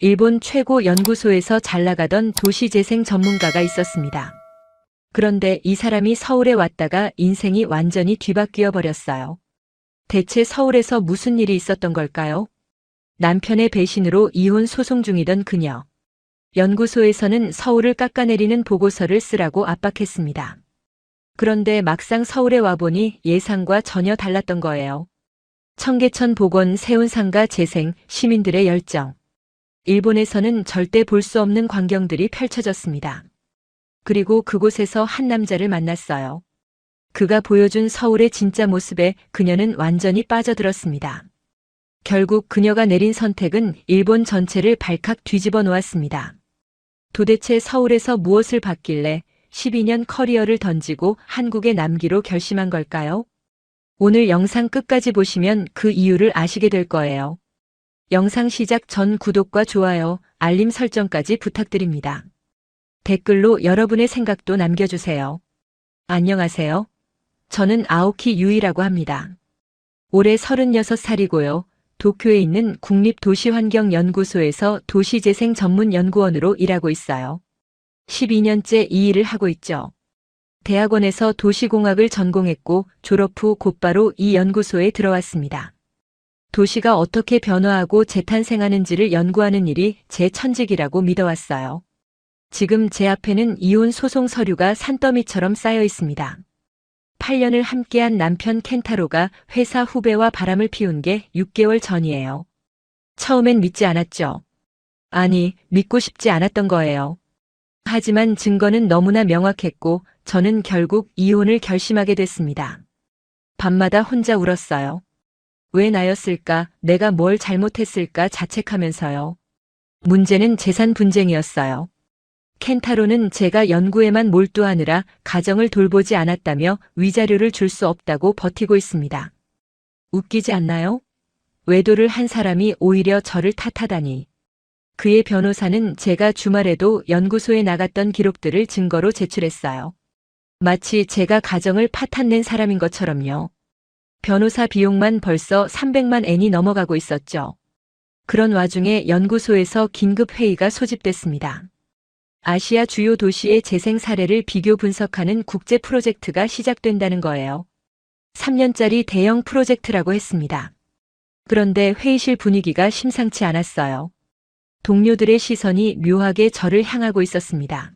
일본 최고 연구소에서 잘 나가던 도시재생 전문가가 있었습니다. 그런데 이 사람이 서울에 왔다가 인생이 완전히 뒤바뀌어 버렸어요. 대체 서울에서 무슨 일이 있었던 걸까요? 남편의 배신으로 이혼 소송 중이던 그녀. 연구소에서는 서울을 깎아내리는 보고서를 쓰라고 압박했습니다. 그런데 막상 서울에 와보니 예상과 전혀 달랐던 거예요. 청계천 복원, 세운상가 재생, 시민들의 열정. 일본에서는 절대 볼 수 없는 광경들이 펼쳐졌습니다. 그리고 그곳에서 한 남자를 만났어요. 그가 보여준 서울의 진짜 모습에 그녀는 완전히 빠져들었습니다. 결국 그녀가 내린 선택은 일본 전체를 발칵 뒤집어 놓았습니다. 도대체 서울에서 무엇을 받길래 12년 커리어를 던지고 한국에 남기로 결심한 걸까요? 오늘 영상 끝까지 보시면 그 이유를 아시게 될 거예요. 영상 시작 전 구독과 좋아요, 알림 설정까지 부탁드립니다. 댓글로 여러분의 생각도 남겨주세요. 안녕하세요. 저는 아오키 유이라고 합니다. 올해 36살이고요. 도쿄에 있는 국립도시환경연구소에서 도시재생 전문연구원으로 일하고 있어요. 12년째 이 일을 하고 있죠. 대학원에서 도시공학을 전공했고 졸업 후 곧바로 이 연구소에 들어왔습니다. 도시가 어떻게 변화하고 재탄생하는지를 연구하는 일이 제 천직이라고 믿어왔어요. 지금 제 앞에는 이혼 소송 서류가 산더미처럼 쌓여 있습니다. 8년을 함께한 남편 켄타로가 회사 후배와 바람을 피운 게 6개월 전이에요. 처음엔 믿지 않았죠. 아니, 믿고 싶지 않았던 거예요. 하지만 증거는 너무나 명확했고 저는 결국 이혼을 결심하게 됐습니다. 밤마다 혼자 울었어요. 왜 나였을까, 내가 뭘 잘못했을까 자책하면서요. 문제는 재산 분쟁이었어요. 켄타로는 제가 연구에만 몰두하느라 가정을 돌보지 않았다며 위자료를 줄 수 없다고 버티고 있습니다. 웃기지 않나요? 외도를 한 사람이 오히려 저를 탓하다니. 그의 변호사는 제가 주말에도 연구소에 나갔던 기록들을 증거로 제출했어요. 마치 제가 가정을 파탄낸 사람인 것처럼요. 변호사 비용만 벌써 300만 엔이 넘어가고 있었죠. 그런 와중에 연구소에서 긴급 회의가 소집됐습니다. 아시아 주요 도시의 재생 사례를 비교 분석하는 국제 프로젝트가 시작된다는 거예요. 3년짜리 대형 프로젝트라고 했습니다. 그런데 회의실 분위기가 심상치 않았어요. 동료들의 시선이 묘하게 저를 향하고 있었습니다.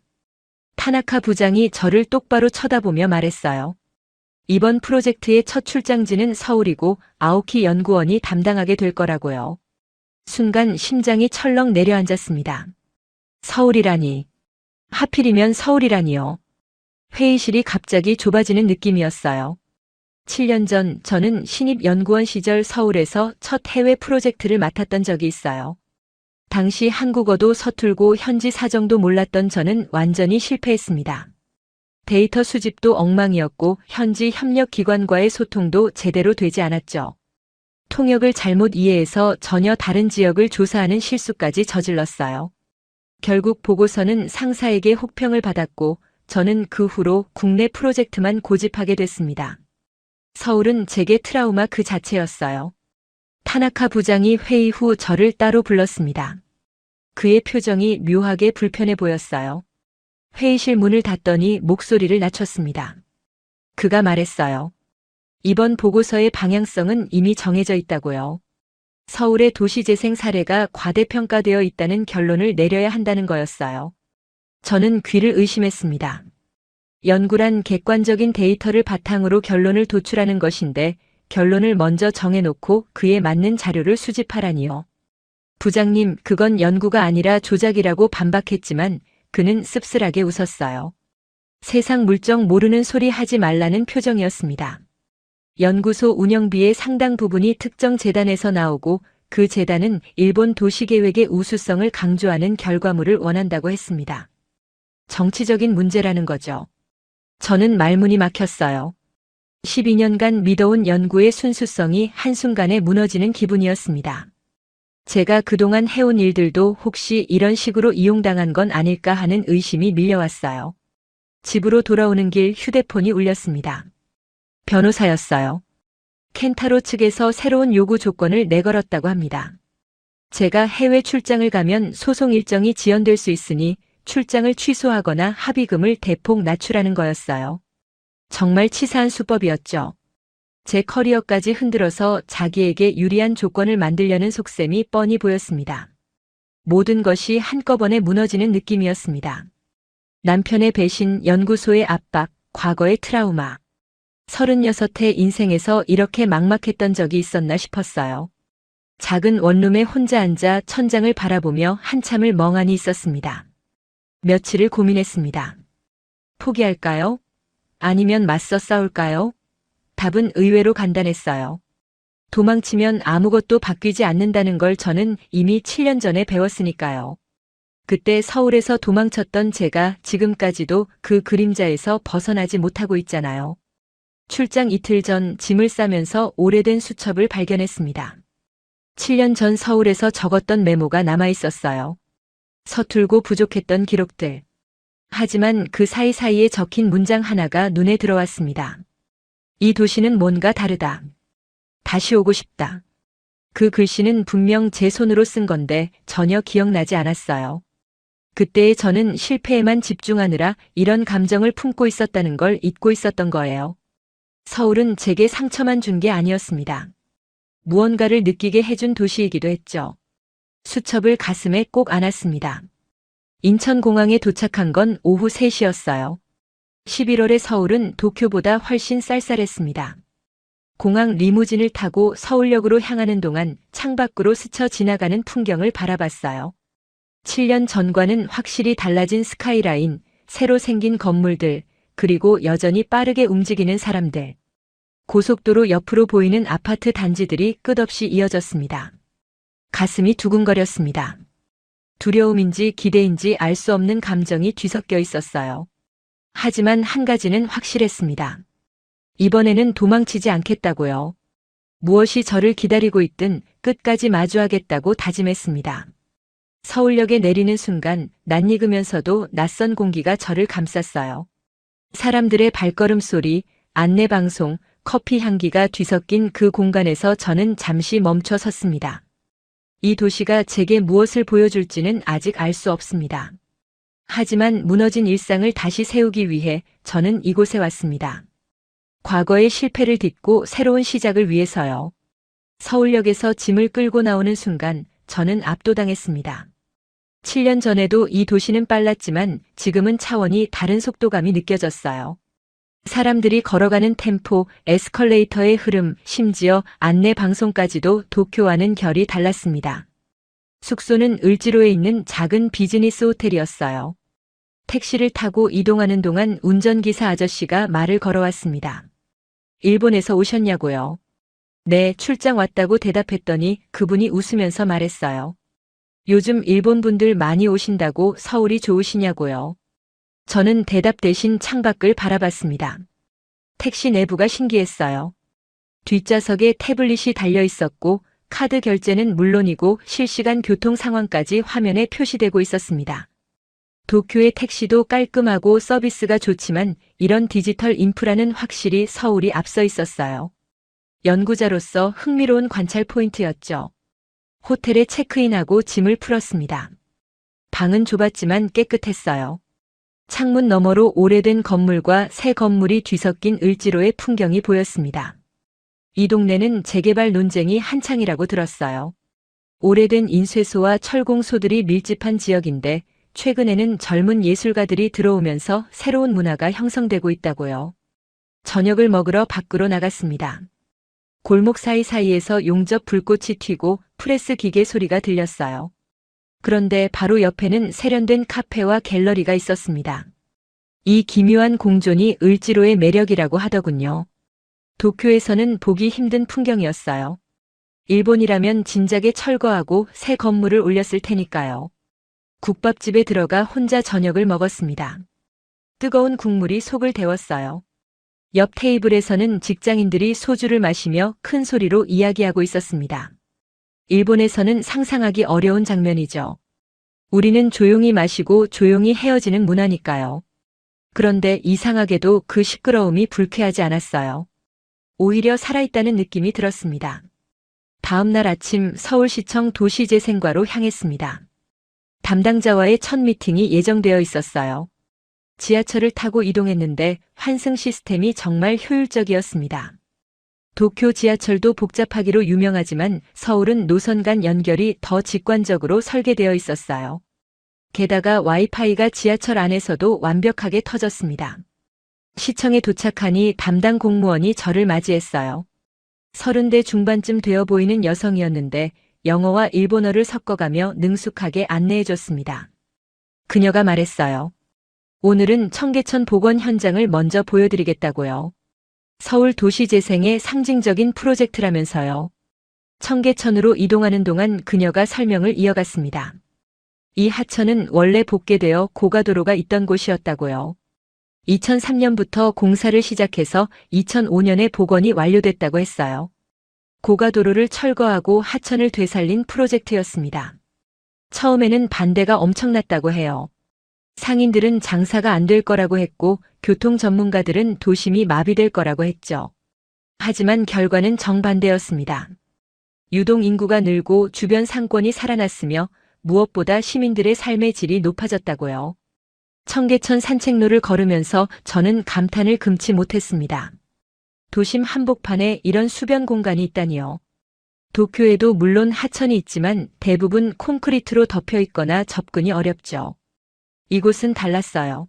타나카 부장이 저를 똑바로 쳐다보며 말했어요. 이번 프로젝트의 첫 출장지는 서울이고 아오키 연구원이 담당하게 될 거라고요. 순간 심장이 철렁 내려앉았습니다. 서울이라니. 하필이면 서울이라니요. 회의실이 갑자기 좁아지는 느낌이었어요. 7년 전 저는 신입 연구원 시절 서울에서 첫 해외 프로젝트를 맡았던 적이 있어요. 당시 한국어도 서툴고 현지 사정도 몰랐던 저는 완전히 실패했습니다. 데이터 수집도 엉망이었고 현지 협력기관과의 소통도 제대로 되지 않았죠. 통역을 잘못 이해해서 전혀 다른 지역을 조사하는 실수까지 저질렀어요. 결국 보고서는 상사에게 혹평을 받았고 저는 그 후로 국내 프로젝트만 고집하게 됐습니다. 서울은 제게 트라우마 그 자체였어요. 타나카 부장이 회의 후 저를 따로 불렀습니다. 그의 표정이 묘하게 불편해 보였어요. 회의실 문을 닫더니 목소리를 낮췄습니다. 그가 말했어요. 이번 보고서의 방향성은 이미 정해져 있다고요. 서울의 도시재생 사례가 과대평가되어 있다는 결론을 내려야 한다는 거였어요. 저는 귀를 의심했습니다. 연구란 객관적인 데이터를 바탕으로 결론을 도출하는 것인데 결론을 먼저 정해놓고 그에 맞는 자료를 수집하라니요. 부장님, 그건 연구가 아니라 조작이라고 반박했지만 그는 씁쓸하게 웃었어요. 세상 물정 모르는 소리 하지 말라는 표정이었습니다. 연구소 운영비의 상당 부분이 특정 재단에서 나오고 그 재단은 일본 도시계획의 우수성을 강조하는 결과물을 원한다고 했습니다. 정치적인 문제라는 거죠. 저는 말문이 막혔어요. 12년간 믿어온 연구의 순수성이 한순간에 무너지는 기분이었습니다. 제가 그동안 해온 일들도 혹시 이런 식으로 이용당한 건 아닐까 하는 의심이 밀려왔어요. 집으로 돌아오는 길 휴대폰이 울렸습니다. 변호사였어요. 켄타로 측에서 새로운 요구 조건을 내걸었다고 합니다. 제가 해외 출장을 가면 소송 일정이 지연될 수 있으니 출장을 취소하거나 합의금을 대폭 낮추라는 거였어요. 정말 치사한 수법이었죠. 제 커리어까지 흔들어서 자기에게 유리한 조건을 만들려는 속셈이 뻔히 보였습니다. 모든 것이 한꺼번에 무너지는 느낌이었습니다. 남편의 배신, 연구소의 압박, 과거의 트라우마. 36해 인생에서 이렇게 막막했던 적이 있었나 싶었어요. 작은 원룸에 혼자 앉아 천장을 바라보며 한참을 멍하니 있었습니다. 며칠을 고민했습니다. 포기할까요? 아니면 맞서 싸울까요? 답은 의외로 간단했어요. 도망치면 아무것도 바뀌지 않는다는 걸 저는 이미 7년 전에 배웠으니까요. 그때 서울에서 도망쳤던 제가 지금까지도 그 그림자에서 벗어나지 못하고 있잖아요. 출장 이틀 전 짐을 싸면서 오래된 수첩을 발견했습니다. 7년 전 서울에서 적었던 메모가 남아 있었어요. 서툴고 부족했던 기록들. 하지만 그 사이사이에 적힌 문장 하나가 눈에 들어왔습니다. 이 도시는 뭔가 다르다. 다시 오고 싶다. 그 글씨는 분명 제 손으로 쓴 건데 전혀 기억나지 않았어요. 그때의 저는 실패에만 집중하느라 이런 감정을 품고 있었다는 걸 잊고 있었던 거예요. 서울은 제게 상처만 준 게 아니었습니다. 무언가를 느끼게 해준 도시이기도 했죠. 수첩을 가슴에 꼭 안았습니다. 인천공항에 도착한 건 오후 3시였어요. 11월의 서울은 도쿄보다 훨씬 쌀쌀했습니다. 공항 리무진을 타고 서울역으로 향하는 동안 창밖으로 스쳐 지나가는 풍경을 바라봤어요. 7년 전과는 확실히 달라진 스카이라인, 새로 생긴 건물들, 그리고 여전히 빠르게 움직이는 사람들. 고속도로 옆으로 보이는 아파트 단지들이 끝없이 이어졌습니다. 가슴이 두근거렸습니다. 두려움인지 기대인지 알 수 없는 감정이 뒤섞여 있었어요. 하지만 한 가지는 확실했습니다. 이번에는 도망치지 않겠다고요. 무엇이 저를 기다리고 있든 끝까지 마주하겠다고 다짐했습니다. 서울역에 내리는 순간 낯익으면서도 낯선 공기가 저를 감쌌어요. 사람들의 발걸음 소리, 안내방송, 커피 향기가 뒤섞인 그 공간에서 저는 잠시 멈춰 섰습니다. 이 도시가 제게 무엇을 보여줄지는 아직 알 수 없습니다. 하지만 무너진 일상을 다시 세우기 위해 저는 이곳에 왔습니다. 과거의 실패를 딛고 새로운 시작을 위해서요. 서울역에서 짐을 끌고 나오는 순간 저는 압도당했습니다. 7년 전에도 이 도시는 빨랐지만 지금은 차원이 다른 속도감이 느껴졌어요. 사람들이 걸어가는 템포, 에스컬레이터의 흐름, 심지어 안내 방송까지도 도쿄와는 결이 달랐습니다. 숙소는 을지로에 있는 작은 비즈니스 호텔이었어요. 택시를 타고 이동하는 동안 운전기사 아저씨가 말을 걸어왔습니다. 일본에서 오셨냐고요? 네, 출장 왔다고 대답했더니 그분이 웃으면서 말했어요. 요즘 일본 분들 많이 오신다고 서울이 좋으시냐고요? 저는 대답 대신 창밖을 바라봤습니다. 택시 내부가 신기했어요. 뒷좌석에 태블릿이 달려 있었고 카드 결제는 물론이고 실시간 교통 상황까지 화면에 표시되고 있었습니다. 도쿄의 택시도 깔끔하고 서비스가 좋지만 이런 디지털 인프라는 확실히 서울이 앞서 있었어요. 연구자로서 흥미로운 관찰 포인트였죠. 호텔에 체크인하고 짐을 풀었습니다. 방은 좁았지만 깨끗했어요. 창문 너머로 오래된 건물과 새 건물이 뒤섞인 을지로의 풍경이 보였습니다. 이 동네는 재개발 논쟁이 한창이라고 들었어요. 오래된 인쇄소와 철공소들이 밀집한 지역인데 최근에는 젊은 예술가들이 들어오면서 새로운 문화가 형성되고 있다고요. 저녁을 먹으러 밖으로 나갔습니다. 골목 사이사이에서 용접 불꽃이 튀고 프레스 기계 소리가 들렸어요. 그런데 바로 옆에는 세련된 카페와 갤러리가 있었습니다. 이 기묘한 공존이 을지로의 매력이라고 하더군요. 도쿄에서는 보기 힘든 풍경이었어요. 일본이라면 진작에 철거하고 새 건물을 올렸을 테니까요. 국밥집에 들어가 혼자 저녁을 먹었습니다. 뜨거운 국물이 속을 데웠어요. 옆 테이블에서는 직장인들이 소주를 마시며 큰 소리로 이야기하고 있었습니다. 일본에서는 상상하기 어려운 장면이죠. 우리는 조용히 마시고 조용히 헤어지는 문화니까요. 그런데 이상하게도 그 시끄러움이 불쾌하지 않았어요. 오히려 살아있다는 느낌이 들었습니다. 다음 날 아침 서울시청 도시재생과로 향했습니다. 담당자와의 첫 미팅이 예정되어 있었어요. 지하철을 타고 이동했는데 환승 시스템이 정말 효율적이었습니다. 도쿄 지하철도 복잡하기로 유명하지만 서울은 노선 간 연결이 더 직관적으로 설계되어 있었어요. 게다가 와이파이가 지하철 안에서도 완벽하게 터졌습니다. 시청에 도착하니 담당 공무원이 저를 맞이했어요. 30대 중반쯤 되어 보이는 여성이었는데 영어와 일본어를 섞어가며 능숙하게 안내해줬습니다. 그녀가 말했어요. 오늘은 청계천 복원 현장을 먼저 보여드리겠다고요. 서울 도시재생의 상징적인 프로젝트라면서요. 청계천으로 이동하는 동안 그녀가 설명을 이어갔습니다. 이 하천은 원래 복개되어 고가도로가 있던 곳이었다고요. 2003년부터 공사를 시작해서 2005년에 복원이 완료됐다고 했어요. 고가도로를 철거하고 하천을 되살린 프로젝트였습니다. 처음에는 반대가 엄청났다고 해요. 상인들은 장사가 안 될 거라고 했고 교통 전문가들은 도심이 마비될 거라고 했죠. 하지만 결과는 정반대였습니다. 유동 인구가 늘고 주변 상권이 살아났으며 무엇보다 시민들의 삶의 질이 높아졌다고요. 청계천 산책로를 걸으면서 저는 감탄을 금치 못했습니다. 도심 한복판에 이런 수변 공간이 있다니요. 도쿄에도 물론 하천이 있지만 대부분 콘크리트로 덮여 있거나 접근이 어렵죠. 이곳은 달랐어요.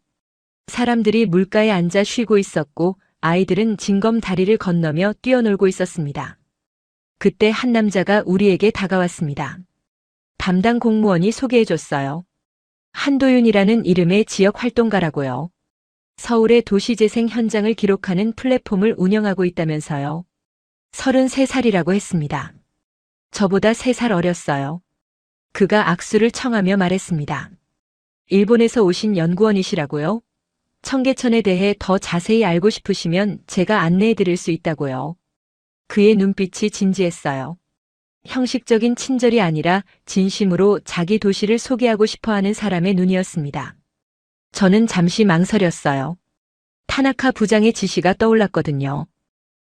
사람들이 물가에 앉아 쉬고 있었고 아이들은 징검 다리를 건너며 뛰어놀고 있었습니다. 그때 한 남자가 우리에게 다가왔습니다. 담당 공무원이 소개해줬어요. 한도윤이라는 이름의 지역 활동가라고요. 서울의 도시재생 현장을 기록하는 플랫폼을 운영하고 있다면서요. 33살이라고 했습니다. 저보다 3살 어렸어요. 그가 악수를 청하며 말했습니다. 일본에서 오신 연구원이시라고요? 청계천에 대해 더 자세히 알고 싶으시면 제가 안내해 드릴 수 있다고요. 그의 눈빛이 진지했어요. 형식적인 친절이 아니라 진심으로 자기 도시를 소개하고 싶어하는 사람의 눈이었습니다. 저는 잠시 망설였어요. 타나카 부장의 지시가 떠올랐거든요.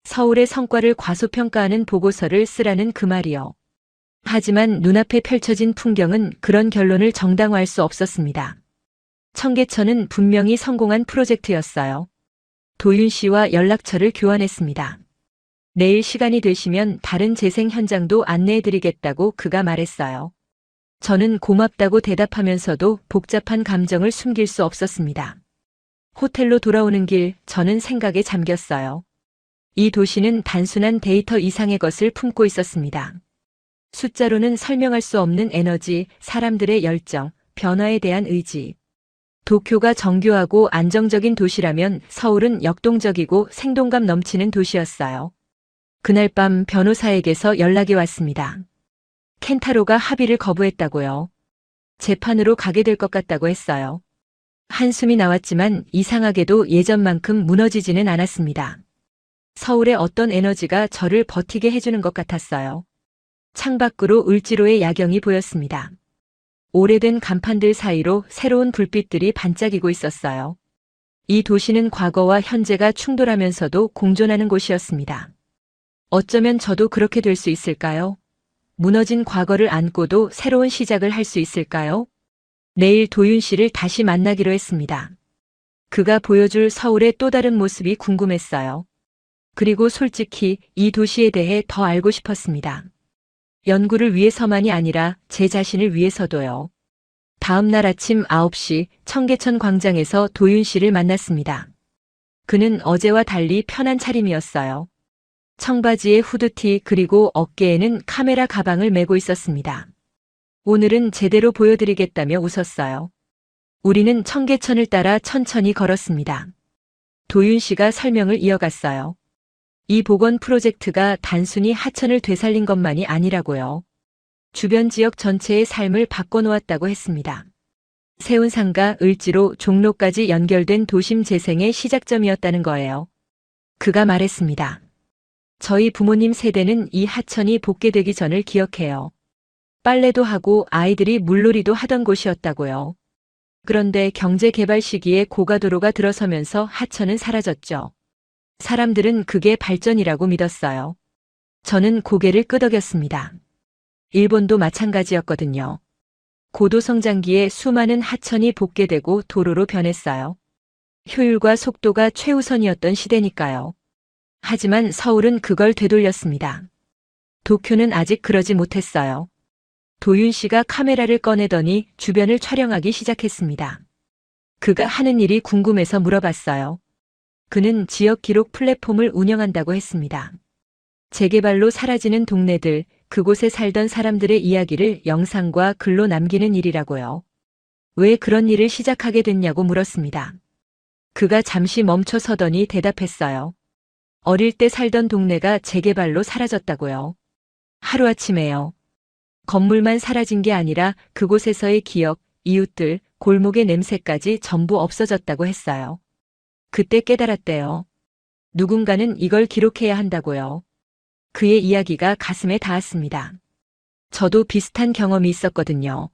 서울의 성과를 과소평가하는 보고서를 쓰라는 그 말이요. 하지만 눈앞에 펼쳐진 풍경은 그런 결론을 정당화할 수 없었습니다. 청계천은 분명히 성공한 프로젝트였어요. 도윤 씨와 연락처를 교환했습니다. 내일 시간이 되시면 다른 재생 현장도 안내해드리겠다고 그가 말했어요. 저는 고맙다고 대답하면서도 복잡한 감정을 숨길 수 없었습니다. 호텔로 돌아오는 길 저는 생각에 잠겼어요. 이 도시는 단순한 데이터 이상의 것을 품고 있었습니다. 숫자로는 설명할 수 없는 에너지, 사람들의 열정, 변화에 대한 의지. 도쿄가 정교하고 안정적인 도시라면 서울은 역동적이고 생동감 넘치는 도시였어요. 그날 밤 변호사에게서 연락이 왔습니다. 켄타로가 합의를 거부했다고요. 재판으로 가게 될 것 같다고 했어요. 한숨이 나왔지만 이상하게도 예전만큼 무너지지는 않았습니다. 서울의 어떤 에너지가 저를 버티게 해주는 것 같았어요. 창밖으로 을지로의 야경이 보였습니다. 오래된 간판들 사이로 새로운 불빛들이 반짝이고 있었어요. 이 도시는 과거와 현재가 충돌하면서도 공존하는 곳이었습니다. 어쩌면 저도 그렇게 될 수 있을까요? 무너진 과거를 안고도 새로운 시작을 할 수 있을까요? 내일 도윤 씨를 다시 만나기로 했습니다. 그가 보여줄 서울의 또 다른 모습이 궁금했어요. 그리고 솔직히 이 도시에 대해 더 알고 싶었습니다. 연구를 위해서만이 아니라 제 자신을 위해서도요. 다음 날 아침 9시 청계천 광장에서 도윤 씨를 만났습니다. 그는 어제와 달리 편한 차림이었어요. 청바지에 후드티 그리고 어깨에는 카메라 가방을 메고 있었습니다. 오늘은 제대로 보여드리겠다며 웃었어요. 우리는 청계천을 따라 천천히 걸었습니다. 도윤 씨가 설명을 이어갔어요. 이 복원 프로젝트가 단순히 하천을 되살린 것만이 아니라고요. 주변 지역 전체의 삶을 바꿔놓았다고 했습니다. 세운상가, 을지로, 종로까지 연결된 도심 재생의 시작점이었다는 거예요. 그가 말했습니다. 저희 부모님 세대는 이 하천이 복개되기 전을 기억해요. 빨래도 하고 아이들이 물놀이도 하던 곳이었다고요. 그런데 경제 개발 시기에 고가도로가 들어서면서 하천은 사라졌죠. 사람들은 그게 발전이라고 믿었어요. 저는 고개를 끄덕였습니다. 일본도 마찬가지였거든요. 고도 성장기에 수많은 하천이 복개되고 도로로 변했어요. 효율과 속도가 최우선이었던 시대니까요. 하지만 서울은 그걸 되돌렸습니다. 도쿄는 아직 그러지 못했어요. 도윤 씨가 카메라를 꺼내더니 주변을 촬영하기 시작했습니다. 그가 하는 일이 궁금해서 물어봤어요. 그는 지역 기록 플랫폼을 운영한다고 했습니다. 재개발로 사라지는 동네들, 그곳에 살던 사람들의 이야기를 영상과 글로 남기는 일이라고요. 왜 그런 일을 시작하게 됐냐고 물었습니다. 그가 잠시 멈춰 서더니 대답했어요. 어릴 때 살던 동네가 재개발로 사라졌다고요. 하루아침에요. 건물만 사라진 게 아니라 그곳에서의 기억, 이웃들, 골목의 냄새까지 전부 없어졌다고 했어요. 그때 깨달았대요. 누군가는 이걸 기록해야 한다고요. 그의 이야기가 가슴에 닿았습니다. 저도 비슷한 경험이 있었거든요.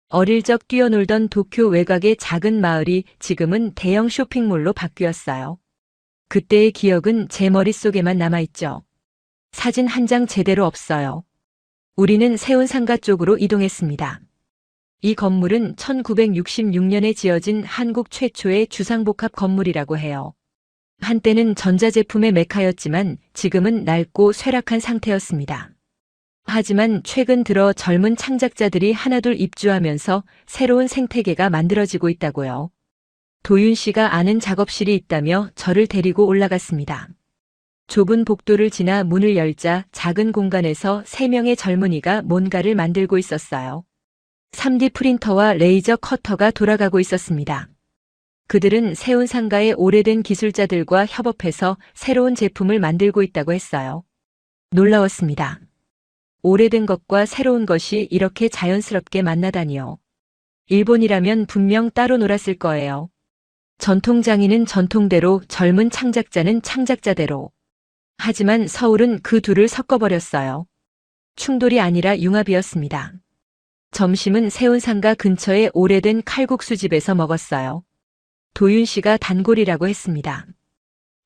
어릴 적 뛰어놀던 도쿄 외곽의 작은 마을이 지금은 대형 쇼핑몰로 바뀌었어요. 그때의 기억은 제 머릿속에만 남아있죠. 사진 한 장 제대로 없어요. 우리는 세운상가 쪽으로 이동했습니다. 이 건물은 1966년에 지어진 한국 최초의 주상복합 건물이라고 해요. 한때는 전자제품의 메카였지만 지금은 낡고 쇠락한 상태였습니다. 하지만 최근 들어 젊은 창작자들이 하나둘 입주하면서 새로운 생태계가 만들어지고 있다고요. 도윤 씨가 아는 작업실이 있다며 저를 데리고 올라갔습니다. 좁은 복도를 지나 문을 열자 작은 공간에서 3명의 젊은이가 뭔가를 만들고 있었어요. 3D 프린터와 레이저 커터가 돌아가고 있었습니다. 그들은 세운상가의 오래된 기술자들과 협업해서 새로운 제품을 만들고 있다고 했어요. 놀라웠습니다. 오래된 것과 새로운 것이 이렇게 자연스럽게 만나다니요. 일본이라면 분명 따로 놀았을 거예요. 전통장인은 전통대로, 젊은 창작자는 창작자대로. 하지만 서울은 그 둘을 섞어버렸어요. 충돌이 아니라 융합이었습니다. 점심은 세운상가 근처의 오래된 칼국수집에서 먹었어요. 도윤 씨가 단골이라고 했습니다.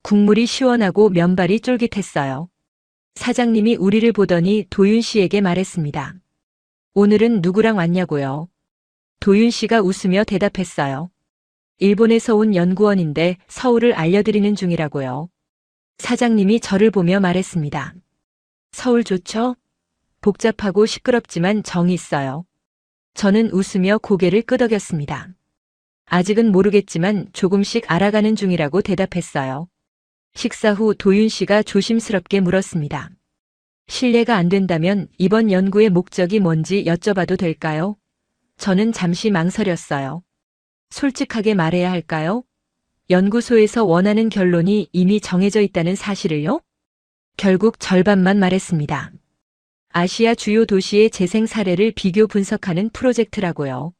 국물이 시원하고 면발이 쫄깃했어요. 사장님이 우리를 보더니 도윤 씨에게 말했습니다. 오늘은 누구랑 왔냐고요? 도윤 씨가 웃으며 대답했어요. 일본에서 온 연구원인데 서울을 알려드리는 중이라고요. 사장님이 저를 보며 말했습니다. 서울 좋죠? 복잡하고 시끄럽지만 정이 있어요. 저는 웃으며 고개를 끄덕였습니다. 아직은 모르겠지만 조금씩 알아가는 중이라고 대답했어요. 식사 후 도윤 씨가 조심스럽게 물었습니다. 실례가 안 된다면 이번 연구의 목적이 뭔지 여쭤봐도 될까요? 저는 잠시 망설였어요. 솔직하게 말해야 할까요? 연구소에서 원하는 결론이 이미 정해져 있다는 사실을요? 결국 절반만 말했습니다. 아시아 주요 도시의 재생 사례를 비교 분석하는 프로젝트라고요.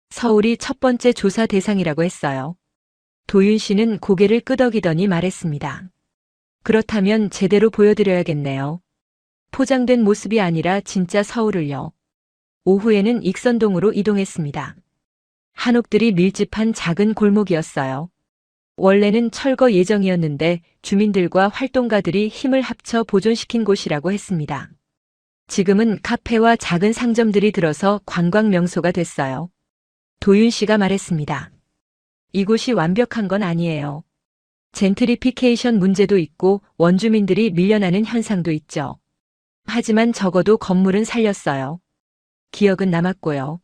서울이 첫 번째 조사 대상이라고 했어요. 도윤 씨는 고개를 끄덕이더니 말했습니다. 그렇다면 제대로 보여드려야겠네요. 포장된 모습이 아니라 진짜 서울을요. 오후에는 익선동으로 이동했습니다. 한옥들이 밀집한 작은 골목이었어요. 원래는 철거 예정이었는데 주민들과 활동가들이 힘을 합쳐 보존시킨 곳이라고 했습니다. 지금은 카페와 작은 상점들이 들어서 관광 명소가 됐어요. 도윤 씨가 말했습니다. 이곳이 완벽한 건 아니에요. 젠트리피케이션 문제도 있고 원주민들이 밀려나는 현상도 있죠. 하지만 적어도 건물은 살렸어요. 기억은 남았고요.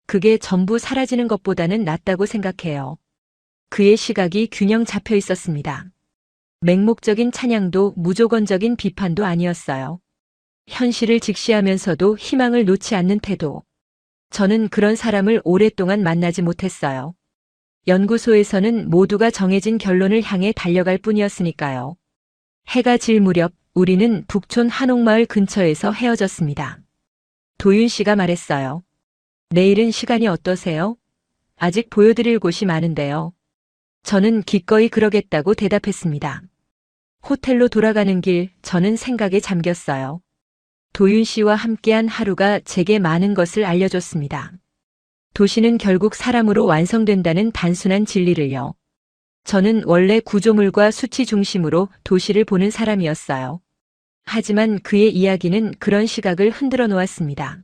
그게 전부 사라지는 것보다는 낫다고 생각해요. 그의 시각이 균형 잡혀 있었습니다. 맹목적인 찬양도 무조건적인 비판도 아니었어요. 현실을 직시하면서도 희망을 놓지 않는 태도. 저는 그런 사람을 오랫동안 만나지 못했어요. 연구소에서는 모두가 정해진 결론을 향해 달려갈 뿐이었으니까요. 해가 질 무렵 우리는 북촌 한옥마을 근처에서 헤어졌습니다. 도윤 씨가 말했어요. 내일은 시간이 어떠세요? 아직 보여드릴 곳이 많은데요. 저는 기꺼이 그러겠다고 대답했습니다. 호텔로 돌아가는 길 저는 생각에 잠겼어요. 도윤 씨와 함께한 하루가 제게 많은 것을 알려줬습니다. 도시는 결국 사람으로 완성된다는 단순한 진리를요. 저는 원래 구조물과 수치 중심으로 도시를 보는 사람이었어요. 하지만 그의 이야기는 그런 시각을 흔들어 놓았습니다.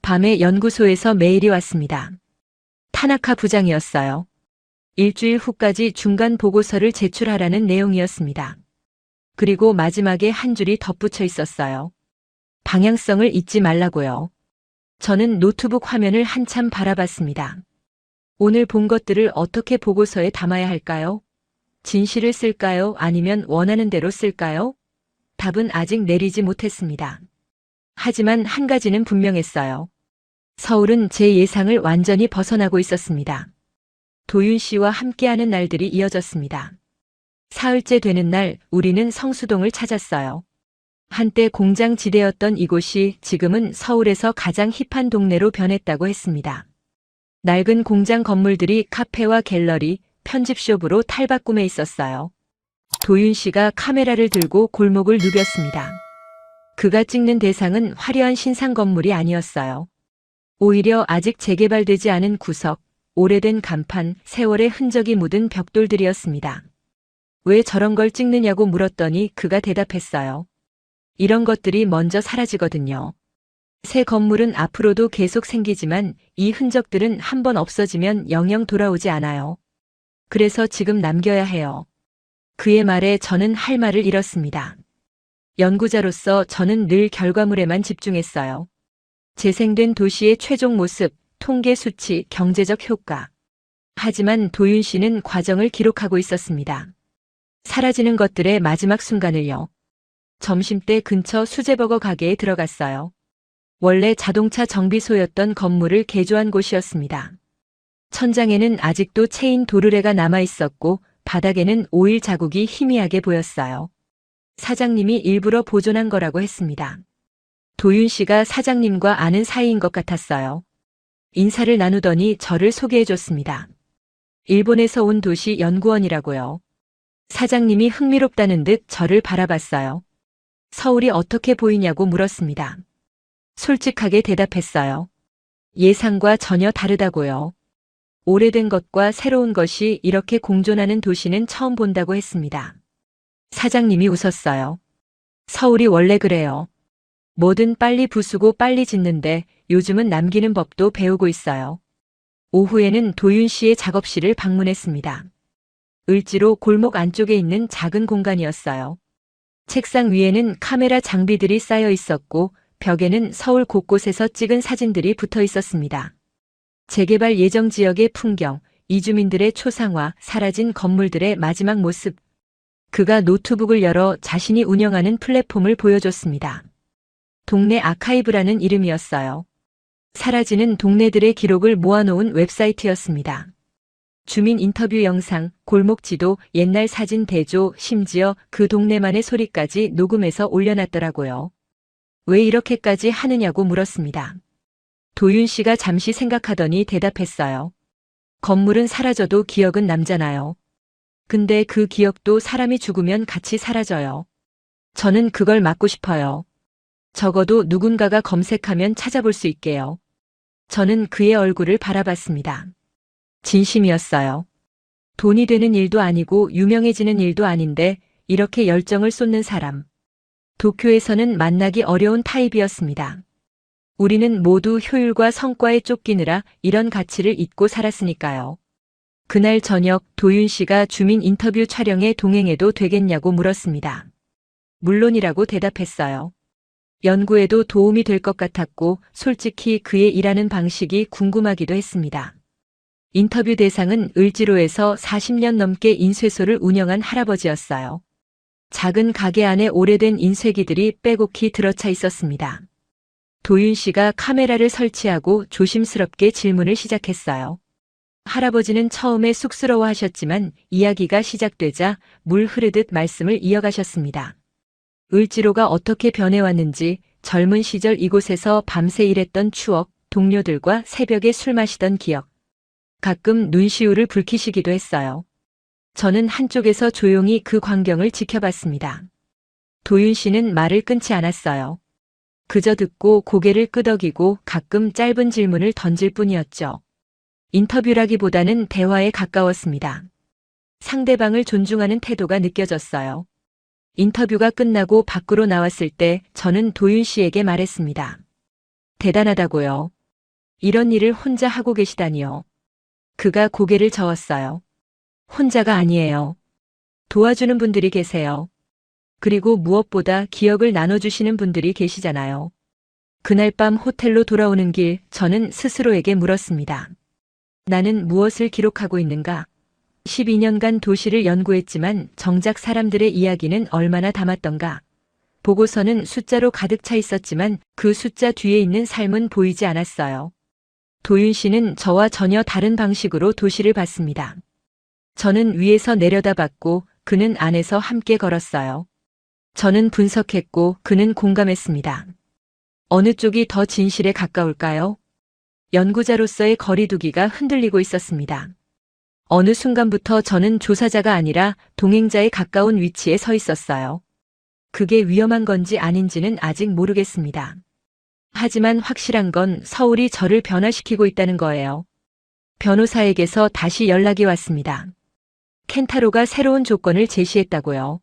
밤에 연구소에서 메일이 왔습니다. 타나카 부장이었어요. 일주일 후까지 중간 보고서를 제출하라는 내용이었습니다. 그리고 마지막에 한 줄이 덧붙여 있었어요. 방향성을 잊지 말라고요. 저는 노트북 화면을 한참 바라봤습니다. 오늘 본 것들을 어떻게 보고서에 담아야 할까요? 진실을 쓸까요? 아니면 원하는 대로 쓸까요? 답은 아직 내리지 못했습니다. 하지만 한 가지는 분명했어요. 서울은 제 예상을 완전히 벗어나고 있었습니다. 도윤 씨와 함께하는 날들이 이어졌습니다. 사흘째 되는 날 우리는 성수동을 찾았어요. 한때 공장지대였던 이곳이 지금은 서울에서 가장 힙한 동네로 변했다고 했습니다. 낡은 공장 건물들이 카페와 갤러리, 편집숍으로 탈바꿈해 있었어요. 도윤 씨가 카메라를 들고 골목을 누볐습니다. 그가 찍는 대상은 화려한 신상 건물이 아니었어요. 오히려 아직 재개발되지 않은 구석, 오래된 간판, 세월의 흔적이 묻은 벽돌들이었습니다. 왜 저런 걸 찍느냐고 물었더니 그가 대답했어요. 이런 것들이 먼저 사라지거든요. 새 건물은 앞으로도 계속 생기지만 이 흔적들은 한번 없어지면 영영 돌아오지 않아요. 그래서 지금 남겨야 해요. 그의 말에 저는 할 말을 잃었습니다. 연구자로서 저는 늘 결과물에만 집중했어요. 재생된 도시의 최종 모습, 통계 수치, 경제적 효과. 하지만 도윤 씨는 과정을 기록하고 있었습니다. 사라지는 것들의 마지막 순간을요. 점심때 근처 수제버거 가게에 들어갔어요. 원래 자동차 정비소였던 건물을 개조한 곳이었습니다. 천장에는 아직도 체인 도르래가 남아 있었고 바닥에는 오일 자국이 희미하게 보였어요. 사장님이 일부러 보존한 거라고 했습니다. 도윤 씨가 사장님과 아는 사이인 것 같았어요. 인사를 나누더니 저를 소개해줬습니다. 일본에서 온 도시 연구원이라고요. 사장님이 흥미롭다는 듯 저를 바라봤어요. 서울이 어떻게 보이냐고 물었습니다. 솔직하게 대답했어요. 예상과 전혀 다르다고요. 오래된 것과 새로운 것이 이렇게 공존하는 도시는 처음 본다고 했습니다. 사장님이 웃었어요. 서울이 원래 그래요. 뭐든 빨리 부수고 빨리 짓는데 요즘은 남기는 법도 배우고 있어요. 오후에는 도윤 씨의 작업실을 방문했습니다. 을지로 골목 안쪽에 있는 작은 공간이었어요. 책상 위에는 카메라 장비들이 쌓여 있었고 벽에는 서울 곳곳에서 찍은 사진들이 붙어 있었습니다. 재개발 예정 지역의 풍경, 이주민들의 초상화, 사라진 건물들의 마지막 모습. 그가 노트북을 열어 자신이 운영하는 플랫폼을 보여줬습니다. 동네 아카이브라는 이름이었어요. 사라지는 동네들의 기록을 모아놓은 웹사이트였습니다. 주민 인터뷰 영상, 골목 지도, 옛날 사진 대조, 심지어 그 동네만의 소리까지 녹음해서 올려놨더라고요. 왜 이렇게까지 하느냐고 물었습니다. 도윤 씨가 잠시 생각하더니 대답했어요. 건물은 사라져도 기억은 남잖아요. 근데 그 기억도 사람이 죽으면 같이 사라져요. 저는 그걸 막고 싶어요. 적어도 누군가가 검색하면 찾아볼 수 있게요. 저는 그의 얼굴을 바라봤습니다. 진심이었어요. 돈이 되는 일도 아니고 유명해지는 일도 아닌데 이렇게 열정을 쏟는 사람. 도쿄에서는 만나기 어려운 타입이었습니다. 우리는 모두 효율과 성과에 쫓기느라 이런 가치를 잊고 살았으니까요. 그날 저녁 도윤 씨가 주민 인터뷰 촬영에 동행해도 되겠냐고 물었습니다. 물론이라고 대답했어요. 연구에도 도움이 될 것 같았고 솔직히 그의 일하는 방식이 궁금하기도 했습니다. 인터뷰 대상은 을지로에서 40년 넘게 인쇄소를 운영한 할아버지였어요. 작은 가게 안에 오래된 인쇄기들이 빼곡히 들어차 있었습니다. 도윤 씨가 카메라를 설치하고 조심스럽게 질문을 시작했어요. 할아버지는 처음에 쑥스러워하셨지만 이야기가 시작되자 물 흐르듯 말씀을 이어가셨습니다. 을지로가 어떻게 변해왔는지, 젊은 시절 이곳에서 밤새 일했던 추억, 동료들과 새벽에 술 마시던 기억. 가끔 눈시울을 붉히시기도 했어요. 저는 한쪽에서 조용히 그 광경을 지켜봤습니다. 도윤 씨는 말을 끊지 않았어요. 그저 듣고 고개를 끄덕이고 가끔 짧은 질문을 던질 뿐이었죠. 인터뷰라기보다는 대화에 가까웠습니다. 상대방을 존중하는 태도가 느껴졌어요. 인터뷰가 끝나고 밖으로 나왔을 때 저는 도윤 씨에게 말했습니다. 대단하다고요. 이런 일을 혼자 하고 계시다니요. 그가 고개를 저었어요. 혼자가 아니에요. 도와주는 분들이 계세요. 그리고 무엇보다 기억을 나눠주시는 분들이 계시잖아요. 그날 밤 호텔로 돌아오는 길 저는 스스로에게 물었습니다. 나는 무엇을 기록하고 있는가? 12년간 도시를 연구했지만 정작 사람들의 이야기는 얼마나 담았던가? 보고서는 숫자로 가득 차 있었지만 그 숫자 뒤에 있는 삶은 보이지 않았어요. 도윤 씨는 저와 전혀 다른 방식으로 도시를 봤습니다. 저는 위에서 내려다봤고 그는 안에서 함께 걸었어요. 저는 분석했고 그는 공감했습니다. 어느 쪽이 더 진실에 가까울까요? 연구자로서의 거리두기가 흔들리고 있었습니다. 어느 순간부터 저는 조사자가 아니라 동행자에 가까운 위치에 서 있었어요. 그게 위험한 건지 아닌지는 아직 모르겠습니다. 하지만 확실한 건 서울이 저를 변화시키고 있다는 거예요. 변호사에게서 다시 연락이 왔습니다. 켄타로가 새로운 조건을 제시했다고요.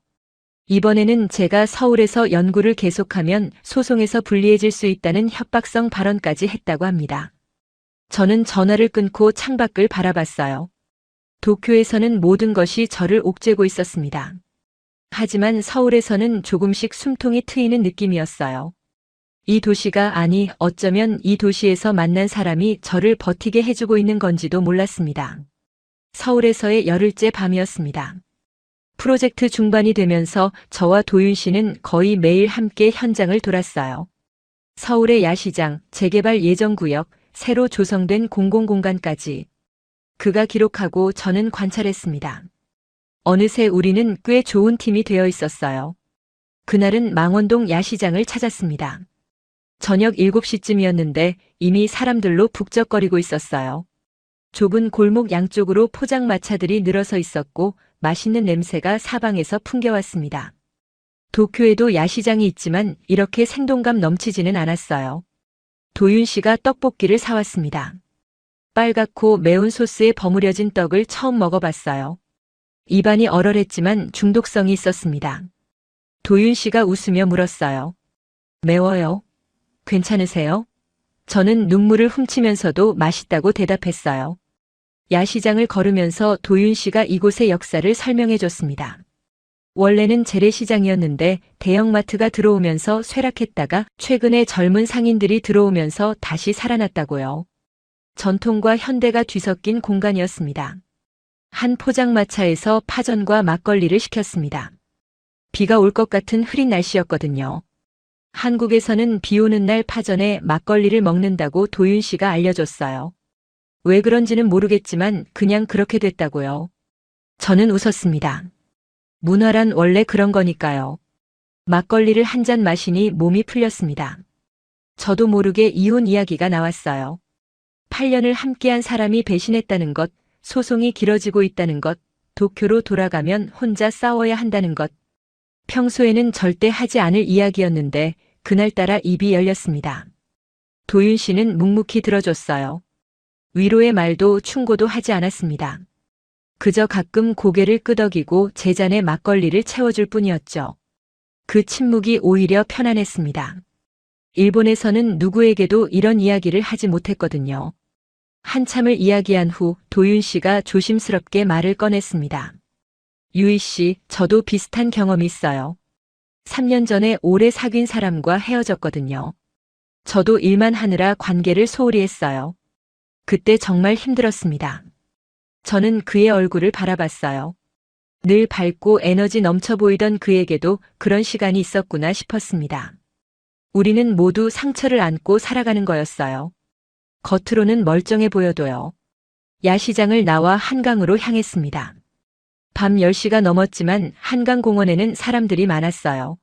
이번에는 제가 서울에서 연구를 계속하면 소송에서 불리해질 수 있다는 협박성 발언까지 했다고 합니다. 저는 전화를 끊고 창밖을 바라봤어요. 도쿄에서는 모든 것이 저를 옥죄고 있었습니다. 하지만 서울에서는 조금씩 숨통이 트이는 느낌이었어요. 이 도시가 아니 어쩌면 이 도시에서 만난 사람이 저를 버티게 해주고 있는 건지도 몰랐습니다. 서울에서의 열흘째 밤이었습니다. 프로젝트 중반이 되면서 저와 도윤 씨는 거의 매일 함께 현장을 돌았어요. 서울의 야시장, 재개발 예정구역, 새로 조성된 공공공간까지. 그가 기록하고 저는 관찰했습니다. 어느새 우리는 꽤 좋은 팀이 되어 있었어요. 그날은 망원동 야시장을 찾았습니다. 저녁 7시쯤이었는데 이미 사람들로 북적거리고 있었어요. 좁은 골목 양쪽으로 포장마차들이 늘어서 있었고 맛있는 냄새가 사방에서 풍겨왔습니다. 도쿄에도 야시장이 있지만 이렇게 생동감 넘치지는 않았어요. 도윤 씨가 떡볶이를 사왔습니다. 빨갛고 매운 소스에 버무려진 떡을 처음 먹어봤어요. 입안이 얼얼했지만 중독성이 있었습니다. 도윤 씨가 웃으며 물었어요. 매워요? 괜찮으세요? 저는 눈물을 훔치면서도 맛있다고 대답했어요. 야시장을 걸으면서 도윤 씨가 이곳의 역사를 설명해 줬습니다. 원래는 재래시장이었는데 대형마트가 들어오면서 쇠락했다가 최근에 젊은 상인들이 들어오면서 다시 살아났다고요. 전통과 현대가 뒤섞인 공간이었습니다. 한 포장마차에서 파전과 막걸리를 시켰습니다. 비가 올 것 같은 흐린 날씨였거든요. 한국에서는 비 오는 날 파전에 막걸리를 먹는다고 도윤 씨가 알려줬어요. 왜 그런지는 모르겠지만 그냥 그렇게 됐다고요. 저는 웃었습니다. 문화란 원래 그런 거니까요. 막걸리를 한 잔 마시니 몸이 풀렸습니다. 저도 모르게 이혼 이야기가 나왔어요. 8년을 함께한 사람이 배신했다는 것, 소송이 길어지고 있다는 것, 도쿄로 돌아가면 혼자 싸워야 한다는 것. 평소에는 절대 하지 않을 이야기였는데 그날따라 입이 열렸습니다. 도윤 씨는 묵묵히 들어줬어요. 위로의 말도 충고도 하지 않았습니다. 그저 가끔 고개를 끄덕이고 제 잔에 막걸리를 채워줄 뿐이었죠. 그 침묵이 오히려 편안했습니다. 일본에서는 누구에게도 이런 이야기를 하지 못했거든요. 한참을 이야기한 후 도윤 씨가 조심스럽게 말을 꺼냈습니다. 유희 씨, 저도 비슷한 경험이 있어요. 3년 전에 오래 사귄 사람과 헤어졌거든요. 저도 일만 하느라 관계를 소홀히 했어요. 그때 정말 힘들었습니다. 저는 그의 얼굴을 바라봤어요. 늘 밝고 에너지 넘쳐 보이던 그에게도 그런 시간이 있었구나 싶었습니다. 우리는 모두 상처를 안고 살아가는 거였어요. 겉으로는 멀쩡해 보여도요. 야시장을 나와 한강으로 향했습니다. 밤 10시가 넘었지만 한강공원에는 사람들이 많았어요.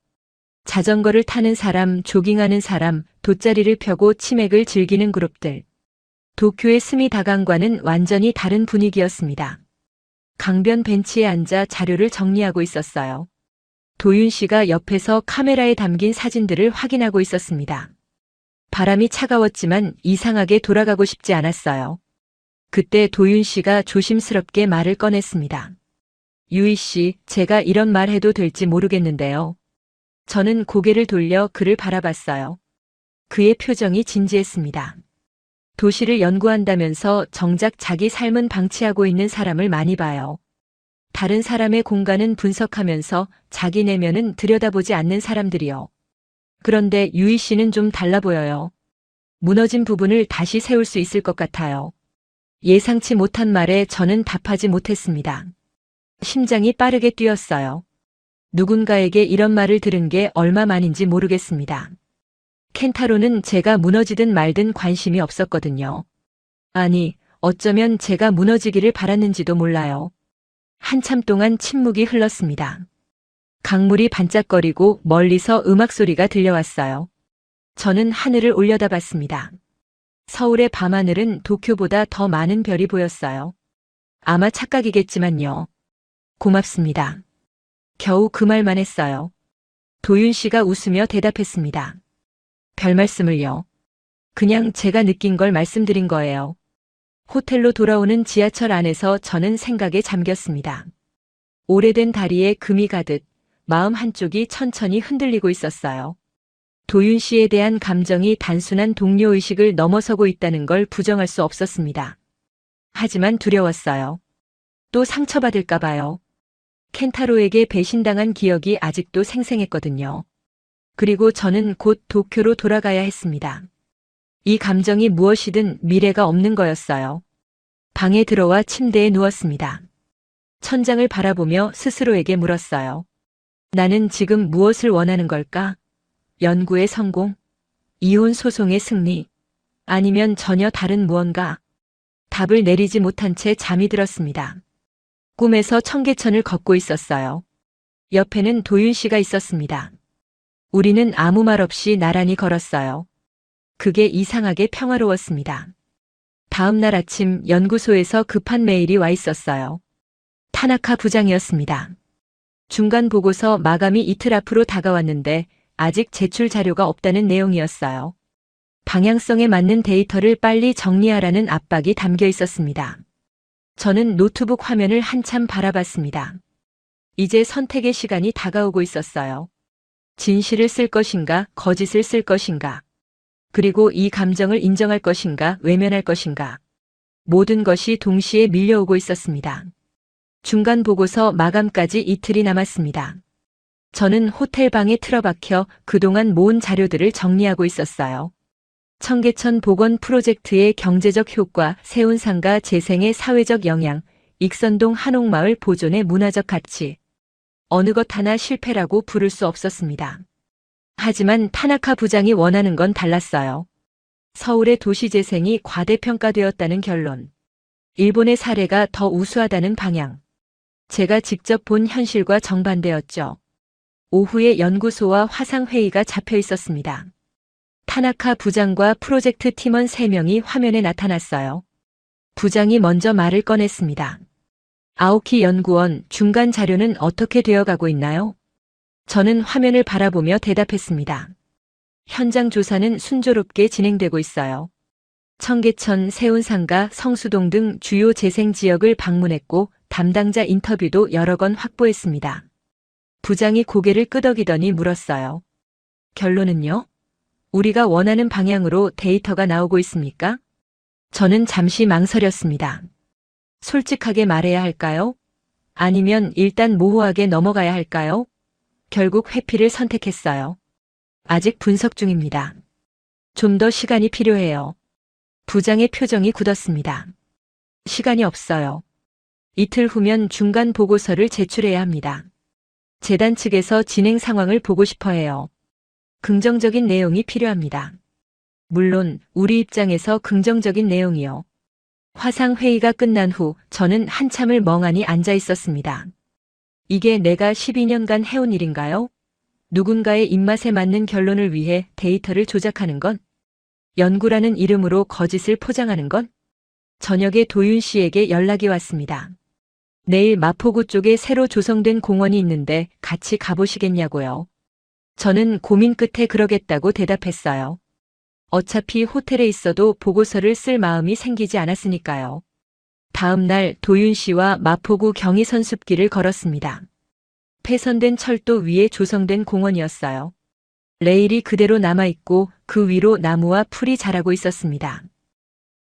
자전거를 타는 사람, 조깅하는 사람, 돗자리를 펴고 치맥을 즐기는 그룹들. 도쿄의 스미다강과는 완전히 다른 분위기였습니다. 강변 벤치에 앉아 자료를 정리하고 있었어요. 도윤 씨가 옆에서 카메라에 담긴 사진들을 확인하고 있었습니다. 바람이 차가웠지만 이상하게 돌아가고 싶지 않았어요. 그때 도윤 씨가 조심스럽게 말을 꺼냈습니다. 유희 씨, 제가 이런 말 해도 될지 모르겠는데요. 저는 고개를 돌려 그를 바라봤어요. 그의 표정이 진지했습니다. 도시를 연구한다면서 정작 자기 삶은 방치하고 있는 사람을 많이 봐요. 다른 사람의 공간은 분석하면서 자기 내면은 들여다보지 않는 사람들이요. 그런데 유희 씨는 좀 달라 보여요. 무너진 부분을 다시 세울 수 있을 것 같아요. 예상치 못한 말에 저는 답하지 못했습니다. 심장이 빠르게 뛰었어요. 누군가에게 이런 말을 들은 게 얼마 만인지 모르겠습니다. 켄타로는 제가 무너지든 말든 관심이 없었거든요. 아니, 어쩌면 제가 무너지기를 바랐는지도 몰라요. 한참 동안 침묵이 흘렀습니다. 강물이 반짝거리고 멀리서 음악 소리가 들려왔어요. 저는 하늘을 올려다봤습니다. 서울의 밤하늘은 도쿄보다 더 많은 별이 보였어요. 아마 착각이겠지만요. 고맙습니다. 겨우 그 말만 했어요. 도윤 씨가 웃으며 대답했습니다. 별 말씀을요. 그냥 제가 느낀 걸 말씀드린 거예요. 호텔로 돌아오는 지하철 안에서 저는 생각에 잠겼습니다. 오래된 다리에 금이 가듯 마음 한쪽이 천천히 흔들리고 있었어요. 도윤 씨에 대한 감정이 단순한 동료의식을 넘어서고 있다는 걸 부정할 수 없었습니다. 하지만 두려웠어요. 또 상처받을까 봐요. 켄타로에게 배신당한 기억이 아직도 생생했거든요. 그리고 저는 곧 도쿄로 돌아가야 했습니다. 이 감정이 무엇이든 미래가 없는 거였어요. 방에 들어와 침대에 누웠습니다. 천장을 바라보며 스스로에게 물었어요. 나는 지금 무엇을 원하는 걸까? 연구의 성공? 이혼 소송의 승리? 아니면 전혀 다른 무언가? 답을 내리지 못한 채 잠이 들었습니다. 꿈에서 청계천을 걷고 있었어요. 옆에는 도윤 씨가 있었습니다. 우리는 아무 말 없이 나란히 걸었어요. 그게 이상하게 평화로웠습니다. 다음 날 아침 연구소에서 급한 메일이 와 있었어요. 타나카 부장이었습니다. 중간 보고서 마감이 이틀 앞으로 다가왔는데 아직 제출 자료가 없다는 내용이었어요. 방향성에 맞는 데이터를 빨리 정리하라는 압박이 담겨 있었습니다. 저는 노트북 화면을 한참 바라봤습니다. 이제 선택의 시간이 다가오고 있었어요. 진실을 쓸 것인가, 거짓을 쓸 것인가. 그리고 이 감정을 인정할 것인가, 외면할 것인가. 모든 것이 동시에 밀려오고 있었습니다. 중간 보고서 마감까지 이틀이 남았습니다. 저는 호텔 방에 틀어박혀 그동안 모은 자료들을 정리하고 있었어요. 청계천 복원 프로젝트의 경제적 효과, 세운상가 재생의 사회적 영향, 익선동 한옥마을 보존의 문화적 가치. 어느 것 하나 실패라고 부를 수 없었습니다. 하지만 타나카 부장이 원하는 건 달랐어요. 서울의 도시재생이 과대평가되었다는 결론. 일본의 사례가 더 우수하다는 방향. 제가 직접 본 현실과 정반대였죠. 오후에 연구소와 화상회의가 잡혀 있었습니다. 타나카 부장과 프로젝트 팀원 3명이 화면에 나타났어요. 부장이 먼저 말을 꺼냈습니다. 아오키 연구원, 중간 자료는 어떻게 되어가고 있나요? 저는 화면을 바라보며 대답했습니다. 현장 조사는 순조롭게 진행되고 있어요. 청계천, 세운상가, 성수동 등 주요 재생 지역을 방문했고 담당자 인터뷰도 여러 건 확보했습니다. 부장이 고개를 끄덕이더니 물었어요. 결론은요? 우리가 원하는 방향으로 데이터가 나오고 있습니까? 저는 잠시 망설였습니다. 솔직하게 말해야 할까요? 아니면 일단 모호하게 넘어가야 할까요? 결국 회피를 선택했어요. 아직 분석 중입니다. 좀 더 시간이 필요해요. 부장의 표정이 굳었습니다. 시간이 없어요. 이틀 후면 중간 보고서를 제출해야 합니다. 재단 측에서 진행 상황을 보고 싶어 해요. 긍정적인 내용이 필요합니다. 물론 우리 입장에서 긍정적인 내용이요. 화상회의가 끝난 후 저는 한참을 멍하니 앉아 있었습니다. 이게 내가 12년간 해온 일인가요? 누군가의 입맛에 맞는 결론을 위해 데이터를 조작하는 건? 연구라는 이름으로 거짓을 포장하는 건? 저녁에 도윤 씨에게 연락이 왔습니다. 내일 마포구 쪽에 새로 조성된 공원이 있는데 같이 가보시겠냐고요. 저는 고민 끝에 그러겠다고 대답했어요. 어차피 호텔에 있어도 보고서를 쓸 마음이 생기지 않았으니까요. 다음 날 도윤 씨와 마포구 경의선숲길을 걸었습니다. 폐선된 철도 위에 조성된 공원이었어요. 레일이 그대로 남아있고 그 위로 나무와 풀이 자라고 있었습니다.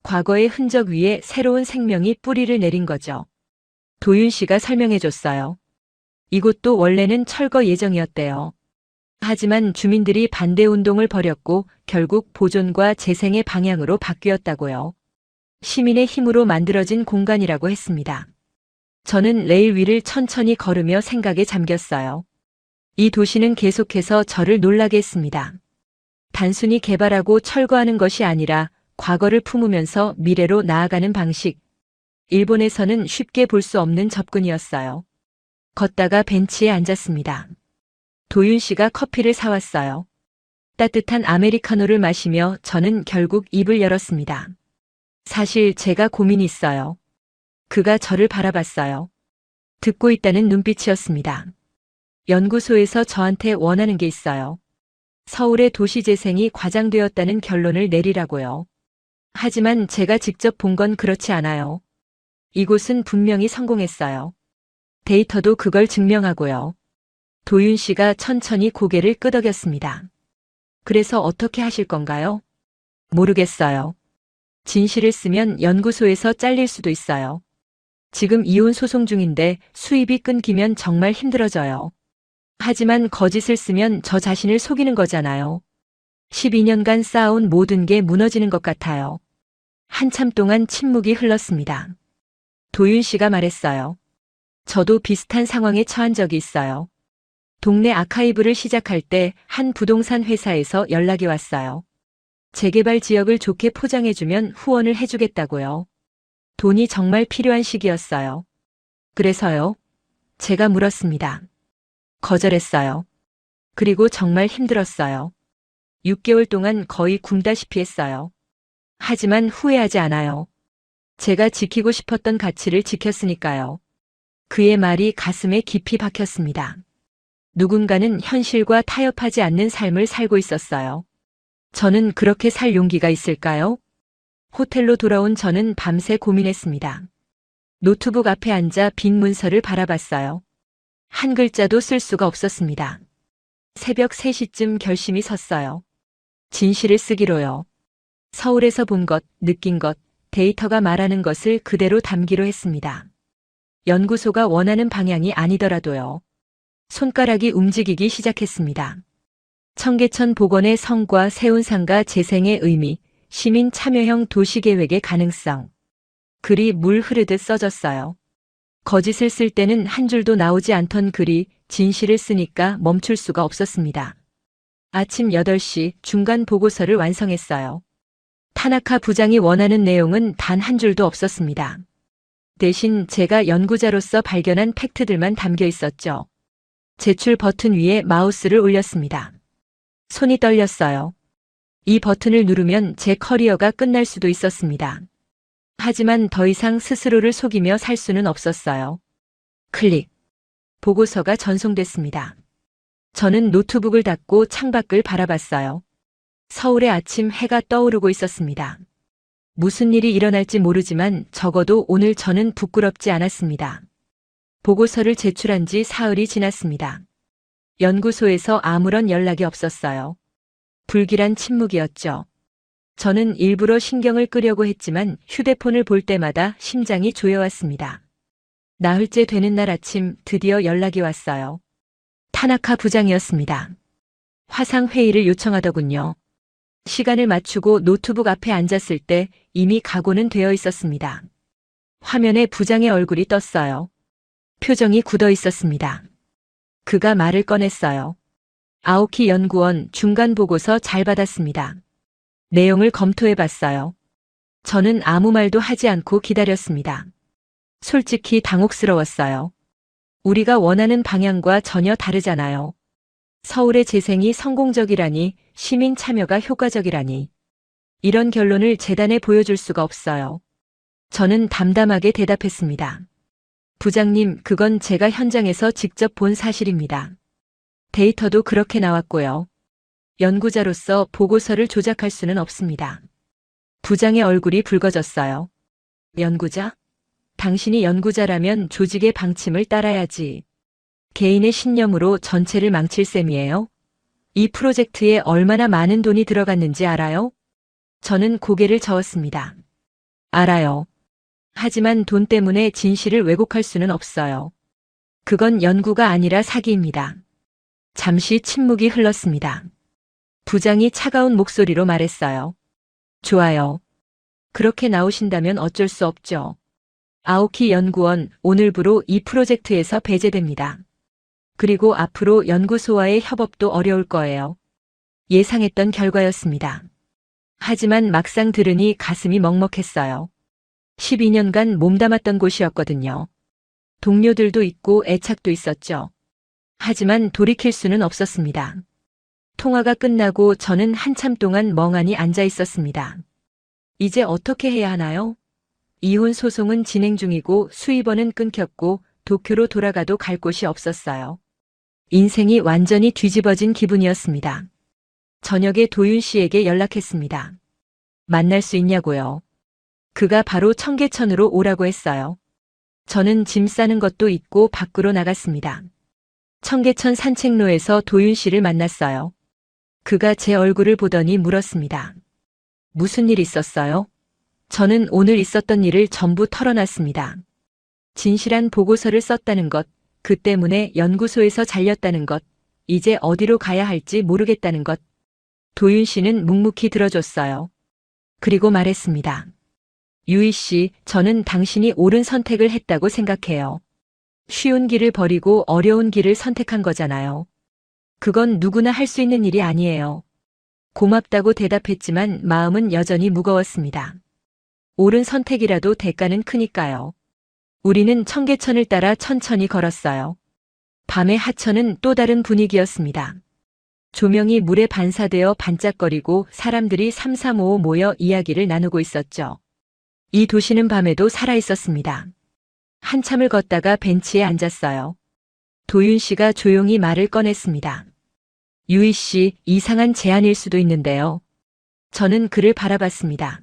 과거의 흔적 위에 새로운 생명이 뿌리를 내린 거죠. 도윤 씨가 설명해 줬어요. 이곳도 원래는 철거 예정이었대요. 하지만 주민들이 반대 운동을 벌였고 결국 보존과 재생의 방향으로 바뀌었다고요. 시민의 힘으로 만들어진 공간이라고 했습니다. 저는 레일 위를 천천히 걸으며 생각에 잠겼어요. 이 도시는 계속해서 저를 놀라게 했습니다. 단순히 개발하고 철거하는 것이 아니라 과거를 품으면서 미래로 나아가는 방식. 일본에서는 쉽게 볼 수 없는 접근이었어요. 걷다가 벤치에 앉았습니다. 도윤 씨가 커피를 사왔어요. 따뜻한 아메리카노를 마시며 저는 결국 입을 열었습니다. 사실 제가 고민이 있어요. 그가 저를 바라봤어요. 듣고 있다는 눈빛이었습니다. 연구소에서 저한테 원하는 게 있어요. 서울의 도시재생이 과장되었다는 결론을 내리라고요. 하지만 제가 직접 본 건 그렇지 않아요. 이곳은 분명히 성공했어요. 데이터도 그걸 증명하고요. 도윤 씨가 천천히 고개를 끄덕였습니다. 그래서 어떻게 하실 건가요? 모르겠어요. 진실을 쓰면 연구소에서 잘릴 수도 있어요. 지금 이혼 소송 중인데 수입이 끊기면 정말 힘들어져요. 하지만 거짓을 쓰면 저 자신을 속이는 거잖아요. 12년간 쌓아온 모든 게 무너지는 것 같아요. 한참 동안 침묵이 흘렀습니다. 도윤 씨가 말했어요. 저도 비슷한 상황에 처한 적이 있어요. 동네 아카이브를 시작할 때 한 부동산 회사에서 연락이 왔어요. 재개발 지역을 좋게 포장해주면 후원을 해주겠다고요. 돈이 정말 필요한 시기였어요. 그래서요? 제가 물었습니다. 거절했어요. 그리고 정말 힘들었어요. 6개월 동안 거의 굶다시피 했어요. 하지만 후회하지 않아요. 제가 지키고 싶었던 가치를 지켰으니까요. 그의 말이 가슴에 깊이 박혔습니다. 누군가는 현실과 타협하지 않는 삶을 살고 있었어요. 저는 그렇게 살 용기가 있을까요? 호텔로 돌아온 저는 밤새 고민했습니다. 노트북 앞에 앉아 빈 문서를 바라봤어요. 한 글자도 쓸 수가 없었습니다. 새벽 3시쯤 결심이 섰어요. 진실을 쓰기로요. 서울에서 본 것, 느낀 것, 데이터가 말하는 것을 그대로 담기로 했습니다. 연구소가 원하는 방향이 아니더라도요. 손가락이 움직이기 시작했습니다. 청계천 복원의 성과 세운상가 재생의 의미, 시민 참여형 도시계획의 가능성. 글이 물 흐르듯 써졌어요. 거짓을 쓸 때는 한 줄도 나오지 않던 글이 진실을 쓰니까 멈출 수가 없었습니다. 아침 8시 중간 보고서를 완성했어요. 타나카 부장이 원하는 내용은 단 한 줄도 없었습니다. 대신 제가 연구자로서 발견한 팩트들만 담겨 있었죠. 제출 버튼 위에 마우스를 올렸습니다. 손이 떨렸어요. 이 버튼을 누르면 제 커리어가 끝날 수도 있었습니다. 하지만 더 이상 스스로를 속이며 살 수는 없었어요. 클릭. 보고서가 전송됐습니다. 저는 노트북을 닫고 창밖을 바라봤어요. 서울의 아침 해가 떠오르고 있었습니다. 무슨 일이 일어날지 모르지만 적어도 오늘 저는 부끄럽지 않았습니다. 보고서를 제출한 지 사흘이 지났습니다. 연구소에서 아무런 연락이 없었어요. 불길한 침묵이었죠. 저는 일부러 신경을 끄려고 했지만 휴대폰을 볼 때마다 심장이 조여왔습니다. 나흘째 되는 날 아침 드디어 연락이 왔어요. 타나카 부장이었습니다. 화상회의를 요청하더군요. 시간을 맞추고 노트북 앞에 앉았을 때 이미 각오는 되어 있었습니다. 화면에 부장의 얼굴이 떴어요. 표정이 굳어 있었습니다. 그가 말을 꺼냈어요. 아오키 연구원 중간 보고서 잘 받았습니다. 내용을 검토해 봤어요. 저는 아무 말도 하지 않고 기다렸습니다. 솔직히 당혹스러웠어요. 우리가 원하는 방향과 전혀 다르잖아요. 서울의 재생이 성공적이라니, 시민 참여가 효과적이라니. 이런 결론을 재단에 보여줄 수가 없어요. 저는 담담하게 대답했습니다. 부장님, 그건 제가 현장에서 직접 본 사실입니다. 데이터도 그렇게 나왔고요. 연구자로서 보고서를 조작할 수는 없습니다. 부장의 얼굴이 붉어졌어요. 연구자? 당신이 연구자라면 조직의 방침을 따라야지. 개인의 신념으로 전체를 망칠 셈이에요? 이 프로젝트에 얼마나 많은 돈이 들어갔는지 알아요? 저는 고개를 저었습니다. 알아요. 하지만 돈 때문에 진실을 왜곡할 수는 없어요. 그건 연구가 아니라 사기입니다. 잠시 침묵이 흘렀습니다. 부장이 차가운 목소리로 말했어요. 좋아요. 그렇게 나오신다면 어쩔 수 없죠. 아오키 연구원 오늘부로 이 프로젝트에서 배제됩니다. 그리고 앞으로 연구소와의 협업도 어려울 거예요. 예상했던 결과였습니다. 하지만 막상 들으니 가슴이 먹먹했어요. 12년간 몸담았던 곳이었거든요. 동료들도 있고 애착도 있었죠. 하지만 돌이킬 수는 없었습니다. 통화가 끝나고 저는 한참 동안 멍하니 앉아 있었습니다. 이제 어떻게 해야 하나요? 이혼 소송은 진행 중이고 수입원은 끊겼고 도쿄로 돌아가도 갈 곳이 없었어요. 인생이 완전히 뒤집어진 기분이었습니다. 저녁에 도윤 씨에게 연락했습니다. 만날 수 있냐고요. 그가 바로 청계천으로 오라고 했어요. 저는 짐 싸는 것도 잊고 밖으로 나갔습니다. 청계천 산책로에서 도윤 씨를 만났어요. 그가 제 얼굴을 보더니 물었습니다. 무슨 일 있었어요? 저는 오늘 있었던 일을 전부 털어놨습니다. 진실한 보고서를 썼다는 것, 그 때문에 연구소에서 잘렸다는 것, 이제 어디로 가야 할지 모르겠다는 것. 도윤 씨는 묵묵히 들어줬어요. 그리고 말했습니다. 유희 씨, 저는 당신이 옳은 선택을 했다고 생각해요. 쉬운 길을 버리고 어려운 길을 선택한 거잖아요. 그건 누구나 할 수 있는 일이 아니에요. 고맙다고 대답했지만 마음은 여전히 무거웠습니다. 옳은 선택이라도 대가는 크니까요. 우리는 청계천을 따라 천천히 걸었어요. 밤의 하천은 또 다른 분위기였습니다. 조명이 물에 반사되어 반짝거리고 사람들이 삼삼오오 모여 이야기를 나누고 있었죠. 이 도시는 밤에도 살아있었습니다. 한참을 걷다가 벤치에 앉았어요. 도윤 씨가 조용히 말을 꺼냈습니다. 유희 씨, 이상한 제안일 수도 있는데요. 저는 그를 바라봤습니다.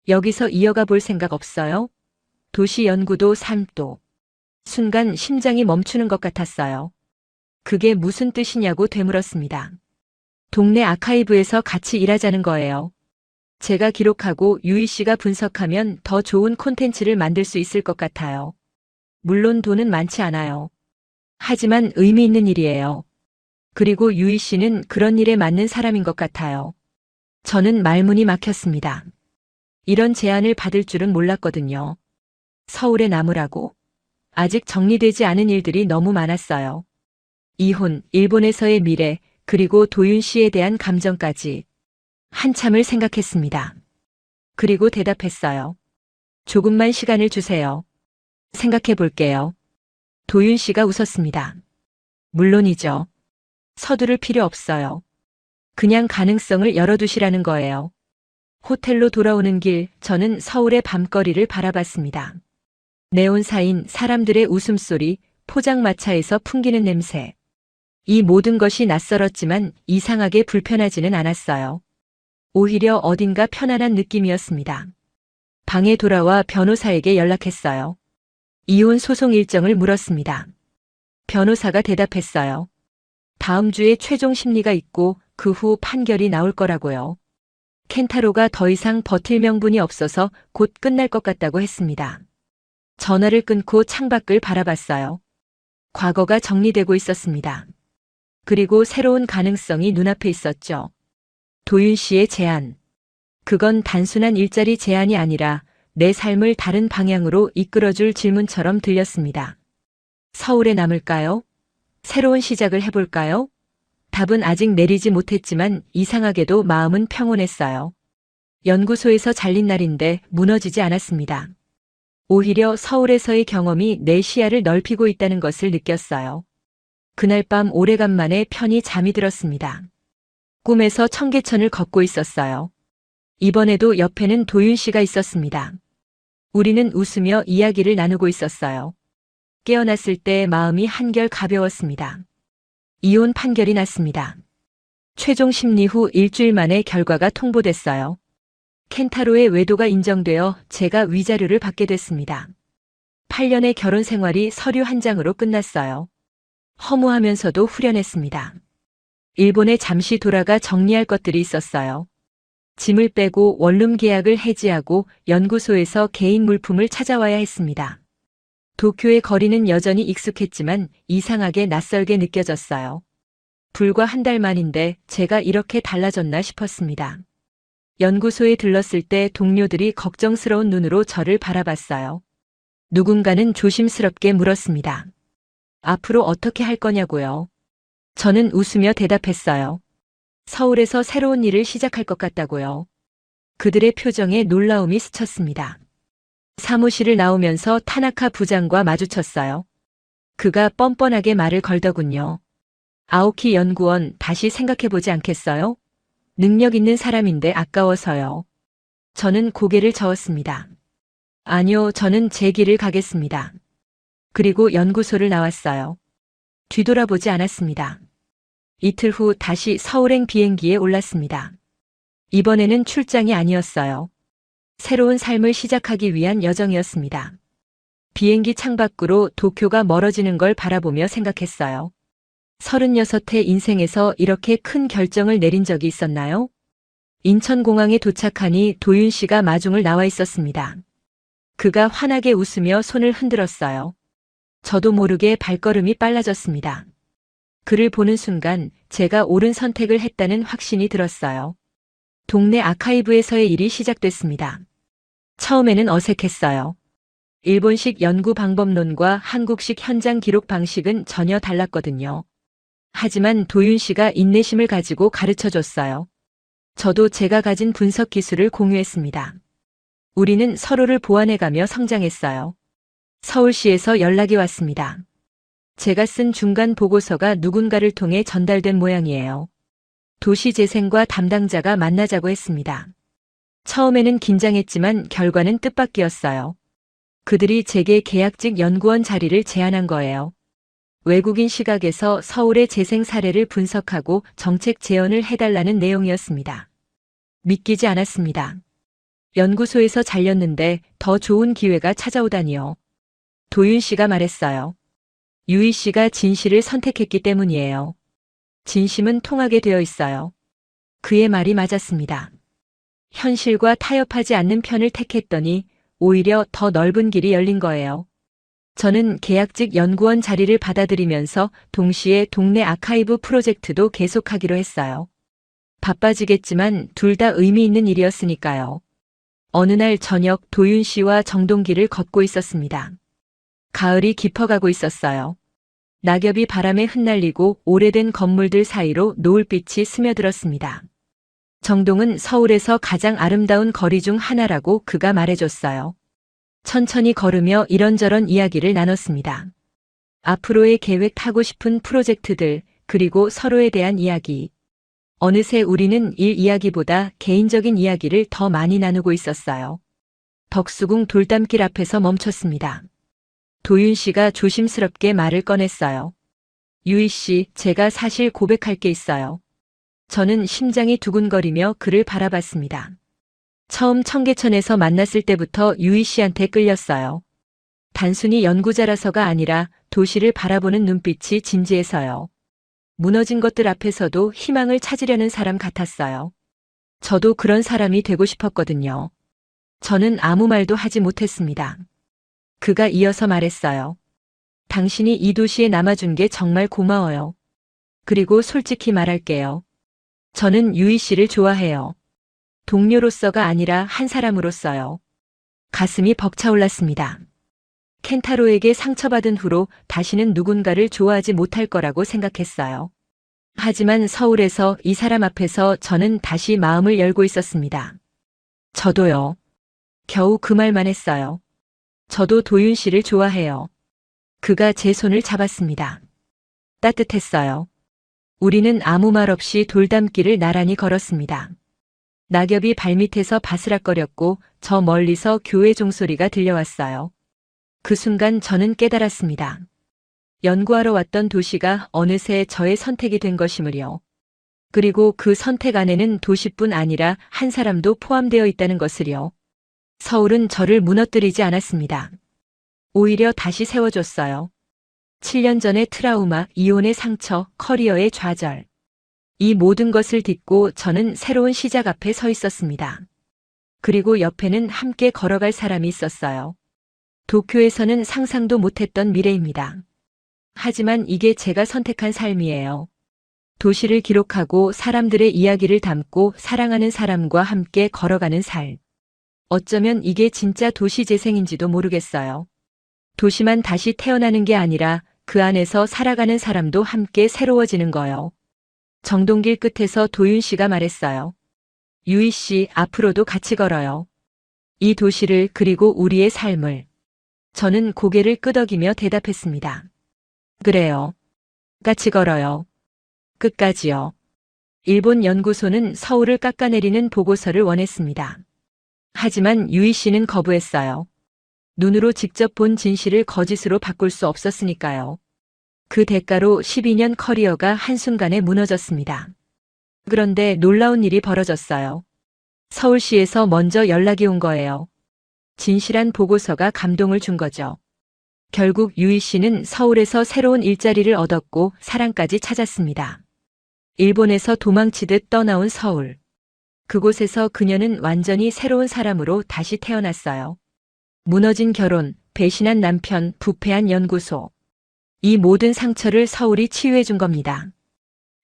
여기서 이어가 볼 생각 없어요? 도시 연구도 삶도. 순간 심장이 멈추는 것 같았어요. 그게 무슨 뜻이냐고 되물었습니다. 동네 아카이브에서 같이 일하자는 거예요. 제가 기록하고 유희 씨가 분석하면 더 좋은 콘텐츠를 만들 수 있을 것 같아요. 물론 돈은 많지 않아요. 하지만 의미 있는 일이에요. 그리고 유희 씨는 그런 일에 맞는 사람인 것 같아요. 저는 말문이 막혔습니다. 이런 제안을 받을 줄은 몰랐거든요. 서울에 남으라고. 아직 정리되지 않은 일들이 너무 많았어요. 이혼, 일본에서의 미래, 그리고 도윤 씨에 대한 감정까지. 한참을 생각했습니다. 그리고 대답했어요. 조금만 시간을 주세요. 생각해 볼게요. 도윤 씨가 웃었습니다. 물론이죠. 서두를 필요 없어요. 그냥 가능성을 열어두시라는 거예요. 호텔로 돌아오는 길, 저는 서울의 밤거리를 바라봤습니다. 네온사인, 사람들의 웃음소리, 포장마차에서 풍기는 냄새. 이 모든 것이 낯설었지만 이상하게 불편하지는 않았어요. 오히려 어딘가 편안한 느낌이었습니다. 방에 돌아와 변호사에게 연락했어요. 이혼 소송 일정을 물었습니다. 변호사가 대답했어요. 다음 주에 최종 심리가 있고 그 후 판결이 나올 거라고요. 켄타로가 더 이상 버틸 명분이 없어서 곧 끝날 것 같다고 했습니다. 전화를 끊고 창밖을 바라봤어요. 과거가 정리되고 있었습니다. 그리고 새로운 가능성이 눈앞에 있었죠. 도윤 씨의 제안. 그건 단순한 일자리 제안이 아니라 내 삶을 다른 방향으로 이끌어줄 질문처럼 들렸습니다. 서울에 남을까요? 새로운 시작을 해볼까요? 답은 아직 내리지 못했지만 이상하게도 마음은 평온했어요. 연구소에서 잘린 날인데 무너지지 않았습니다. 오히려 서울에서의 경험이 내 시야를 넓히고 있다는 것을 느꼈어요. 그날 밤 오래간만에 편히 잠이 들었습니다. 꿈에서 청계천을 걷고 있었어요. 이번에도 옆에는 도윤 씨가 있었습니다. 우리는 웃으며 이야기를 나누고 있었어요. 깨어났을 때 마음이 한결 가벼웠습니다. 이혼 판결이 났습니다. 최종 심리 후 일주일 만에 결과가 통보됐어요. 켄타로의 외도가 인정되어 제가 위자료를 받게 됐습니다. 8년의 결혼 생활이 서류 한 장으로 끝났어요. 허무하면서도 후련했습니다. 일본에 잠시 돌아가 정리할 것들이 있었어요. 짐을 빼고 원룸 계약을 해지하고 연구소에서 개인 물품을 찾아와야 했습니다. 도쿄의 거리는 여전히 익숙했지만 이상하게 낯설게 느껴졌어요. 불과 한 달 만인데 제가 이렇게 달라졌나 싶었습니다. 연구소에 들렀을 때 동료들이 걱정스러운 눈으로 저를 바라봤어요. 누군가는 조심스럽게 물었습니다. 앞으로 어떻게 할 거냐고요. 저는 웃으며 대답했어요. 서울에서 새로운 일을 시작할 것 같다고요. 그들의 표정에 놀라움이 스쳤습니다. 사무실을 나오면서 타나카 부장과 마주쳤어요. 그가 뻔뻔하게 말을 걸더군요. 아오키 연구원 다시 생각해보지 않겠어요? 능력 있는 사람인데 아까워서요. 저는 고개를 저었습니다. 아니요, 저는 제 길을 가겠습니다. 그리고 연구소를 나왔어요. 뒤돌아보지 않았습니다. 이틀 후 다시 서울행 비행기에 올랐습니다. 이번에는 출장이 아니었어요. 새로운 삶을 시작하기 위한 여정이었습니다. 비행기 창밖으로 도쿄가 멀어지는 걸 바라보며 생각했어요. 36의 인생에서 이렇게 큰 결정을 내린 적이 있었나요? 인천공항에 도착하니 도윤 씨가 마중을 나와 있었습니다. 그가 환하게 웃으며 손을 흔들었어요. 저도 모르게 발걸음이 빨라졌습니다. 그를 보는 순간 제가 옳은 선택을 했다는 확신이 들었어요. 동네 아카이브에서의 일이 시작됐습니다. 처음에는 어색했어요. 일본식 연구 방법론과 한국식 현장 기록 방식은 전혀 달랐거든요. 하지만 도윤 씨가 인내심을 가지고 가르쳐줬어요. 저도 제가 가진 분석 기술을 공유했습니다. 우리는 서로를 보완해가며 성장했어요. 서울시에서 연락이 왔습니다. 제가 쓴 중간 보고서가 누군가를 통해 전달된 모양이에요. 도시재생과 담당자가 만나자고 했습니다. 처음에는 긴장했지만 결과는 뜻밖이었어요. 그들이 제게 계약직 연구원 자리를 제안한 거예요. 외국인 시각에서 서울의 재생 사례를 분석하고 정책 제언을 해달라는 내용이었습니다. 믿기지 않았습니다. 연구소에서 잘렸는데 더 좋은 기회가 찾아오다니요. 도윤 씨가 말했어요. 유희 씨가 진실을 선택했기 때문이에요. 진심은 통하게 되어 있어요. 그의 말이 맞았습니다. 현실과 타협하지 않는 편을 택했더니 오히려 더 넓은 길이 열린 거예요. 저는 계약직 연구원 자리를 받아들이면서 동시에 동네 아카이브 프로젝트도 계속하기로 했어요. 바빠지겠지만 둘 다 의미 있는 일이었으니까요. 어느 날 저녁 도윤 씨와 정동길을 걷고 있었습니다. 가을이 깊어가고 있었어요. 낙엽이 바람에 흩날리고 오래된 건물들 사이로 노을빛이 스며들었습니다. 정동은 서울에서 가장 아름다운 거리 중 하나라고 그가 말해줬어요. 천천히 걸으며 이런저런 이야기를 나눴습니다. 앞으로의 계획, 하고 싶은 프로젝트들, 그리고 서로에 대한 이야기. 어느새 우리는 일 이야기보다 개인적인 이야기를 더 많이 나누고 있었어요. 덕수궁 돌담길 앞에서 멈췄습니다. 도윤 씨가 조심스럽게 말을 꺼냈어요. 유희 씨, 제가 사실 고백할 게 있어요. 저는 심장이 두근거리며 그를 바라봤습니다. 처음 청계천에서 만났을 때부터 유희 씨한테 끌렸어요. 단순히 연구자라서가 아니라 도시를 바라보는 눈빛이 진지해서요. 무너진 것들 앞에서도 희망을 찾으려는 사람 같았어요. 저도 그런 사람이 되고 싶었거든요. 저는 아무 말도 하지 못했습니다. 그가 이어서 말했어요. 당신이 이 도시에 남아준 게 정말 고마워요. 그리고 솔직히 말할게요. 저는 유희 씨를 좋아해요. 동료로서가 아니라 한 사람으로서요. 가슴이 벅차올랐습니다. 켄타로에게 상처받은 후로 다시는 누군가를 좋아하지 못할 거라고 생각했어요. 하지만 서울에서 이 사람 앞에서 저는 다시 마음을 열고 있었습니다. 저도요. 겨우 그 말만 했어요. 저도 도윤 씨를 좋아해요. 그가 제 손을 잡았습니다. 따뜻했어요. 우리는 아무 말 없이 돌담길을 나란히 걸었습니다. 낙엽이 발밑에서 바스락거렸고 저 멀리서 교회 종소리가 들려왔어요. 그 순간 저는 깨달았습니다. 연구하러 왔던 도시가 어느새 저의 선택이 된 것이므려. 그리고 그 선택 안에는 도시뿐 아니라 한 사람도 포함되어 있다는 것을요. 서울은 저를 무너뜨리지 않았습니다. 오히려 다시 세워줬어요. 7년 전의 트라우마, 이혼의 상처, 커리어의 좌절. 이 모든 것을 딛고 저는 새로운 시작 앞에 서 있었습니다. 그리고 옆에는 함께 걸어갈 사람이 있었어요. 도쿄에서는 상상도 못했던 미래입니다. 하지만 이게 제가 선택한 삶이에요. 도시를 기록하고 사람들의 이야기를 담고 사랑하는 사람과 함께 걸어가는 삶. 어쩌면 이게 진짜 도시 재생인지도 모르겠어요. 도시만 다시 태어나는 게 아니라 그 안에서 살아가는 사람도 함께 새로워지는 거요. 정동길 끝에서 도윤 씨가 말했어요. 유희 씨, 앞으로도 같이 걸어요. 이 도시를 그리고 우리의 삶을. 저는 고개를 끄덕이며 대답했습니다. 그래요. 같이 걸어요. 끝까지요. 일본 연구소는 서울을 깎아내리는 보고서를 원했습니다. 하지만 유희 씨는 거부했어요. 눈으로 직접 본 진실을 거짓으로 바꿀 수 없었으니까요. 그 대가로 12년 커리어가 한순간에 무너졌습니다. 그런데 놀라운 일이 벌어졌어요. 서울시에서 먼저 연락이 온 거예요. 진실한 보고서가 감동을 준 거죠. 결국 유희 씨는 서울에서 새로운 일자리를 얻었고 사랑까지 찾았습니다. 일본에서 도망치듯 떠나온 서울. 그곳에서 그녀는 완전히 새로운 사람으로 다시 태어났어요. 무너진 결혼, 배신한 남편, 부패한 연구소. 이 모든 상처를 서울이 치유해 준 겁니다.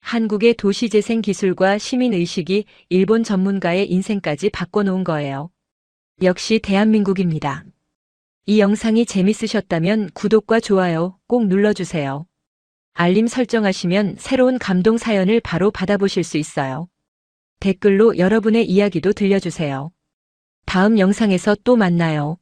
한국의 도시재생 기술과 시민의식이 일본 전문가의 인생까지 바꿔놓은 거예요. 역시 대한민국입니다. 이 영상이 재밌으셨다면 구독과 좋아요 꼭 눌러주세요. 알림 설정하시면 새로운 감동 사연을 바로 받아보실 수 있어요. 댓글로 여러분의 이야기도 들려주세요. 다음 영상에서 또 만나요.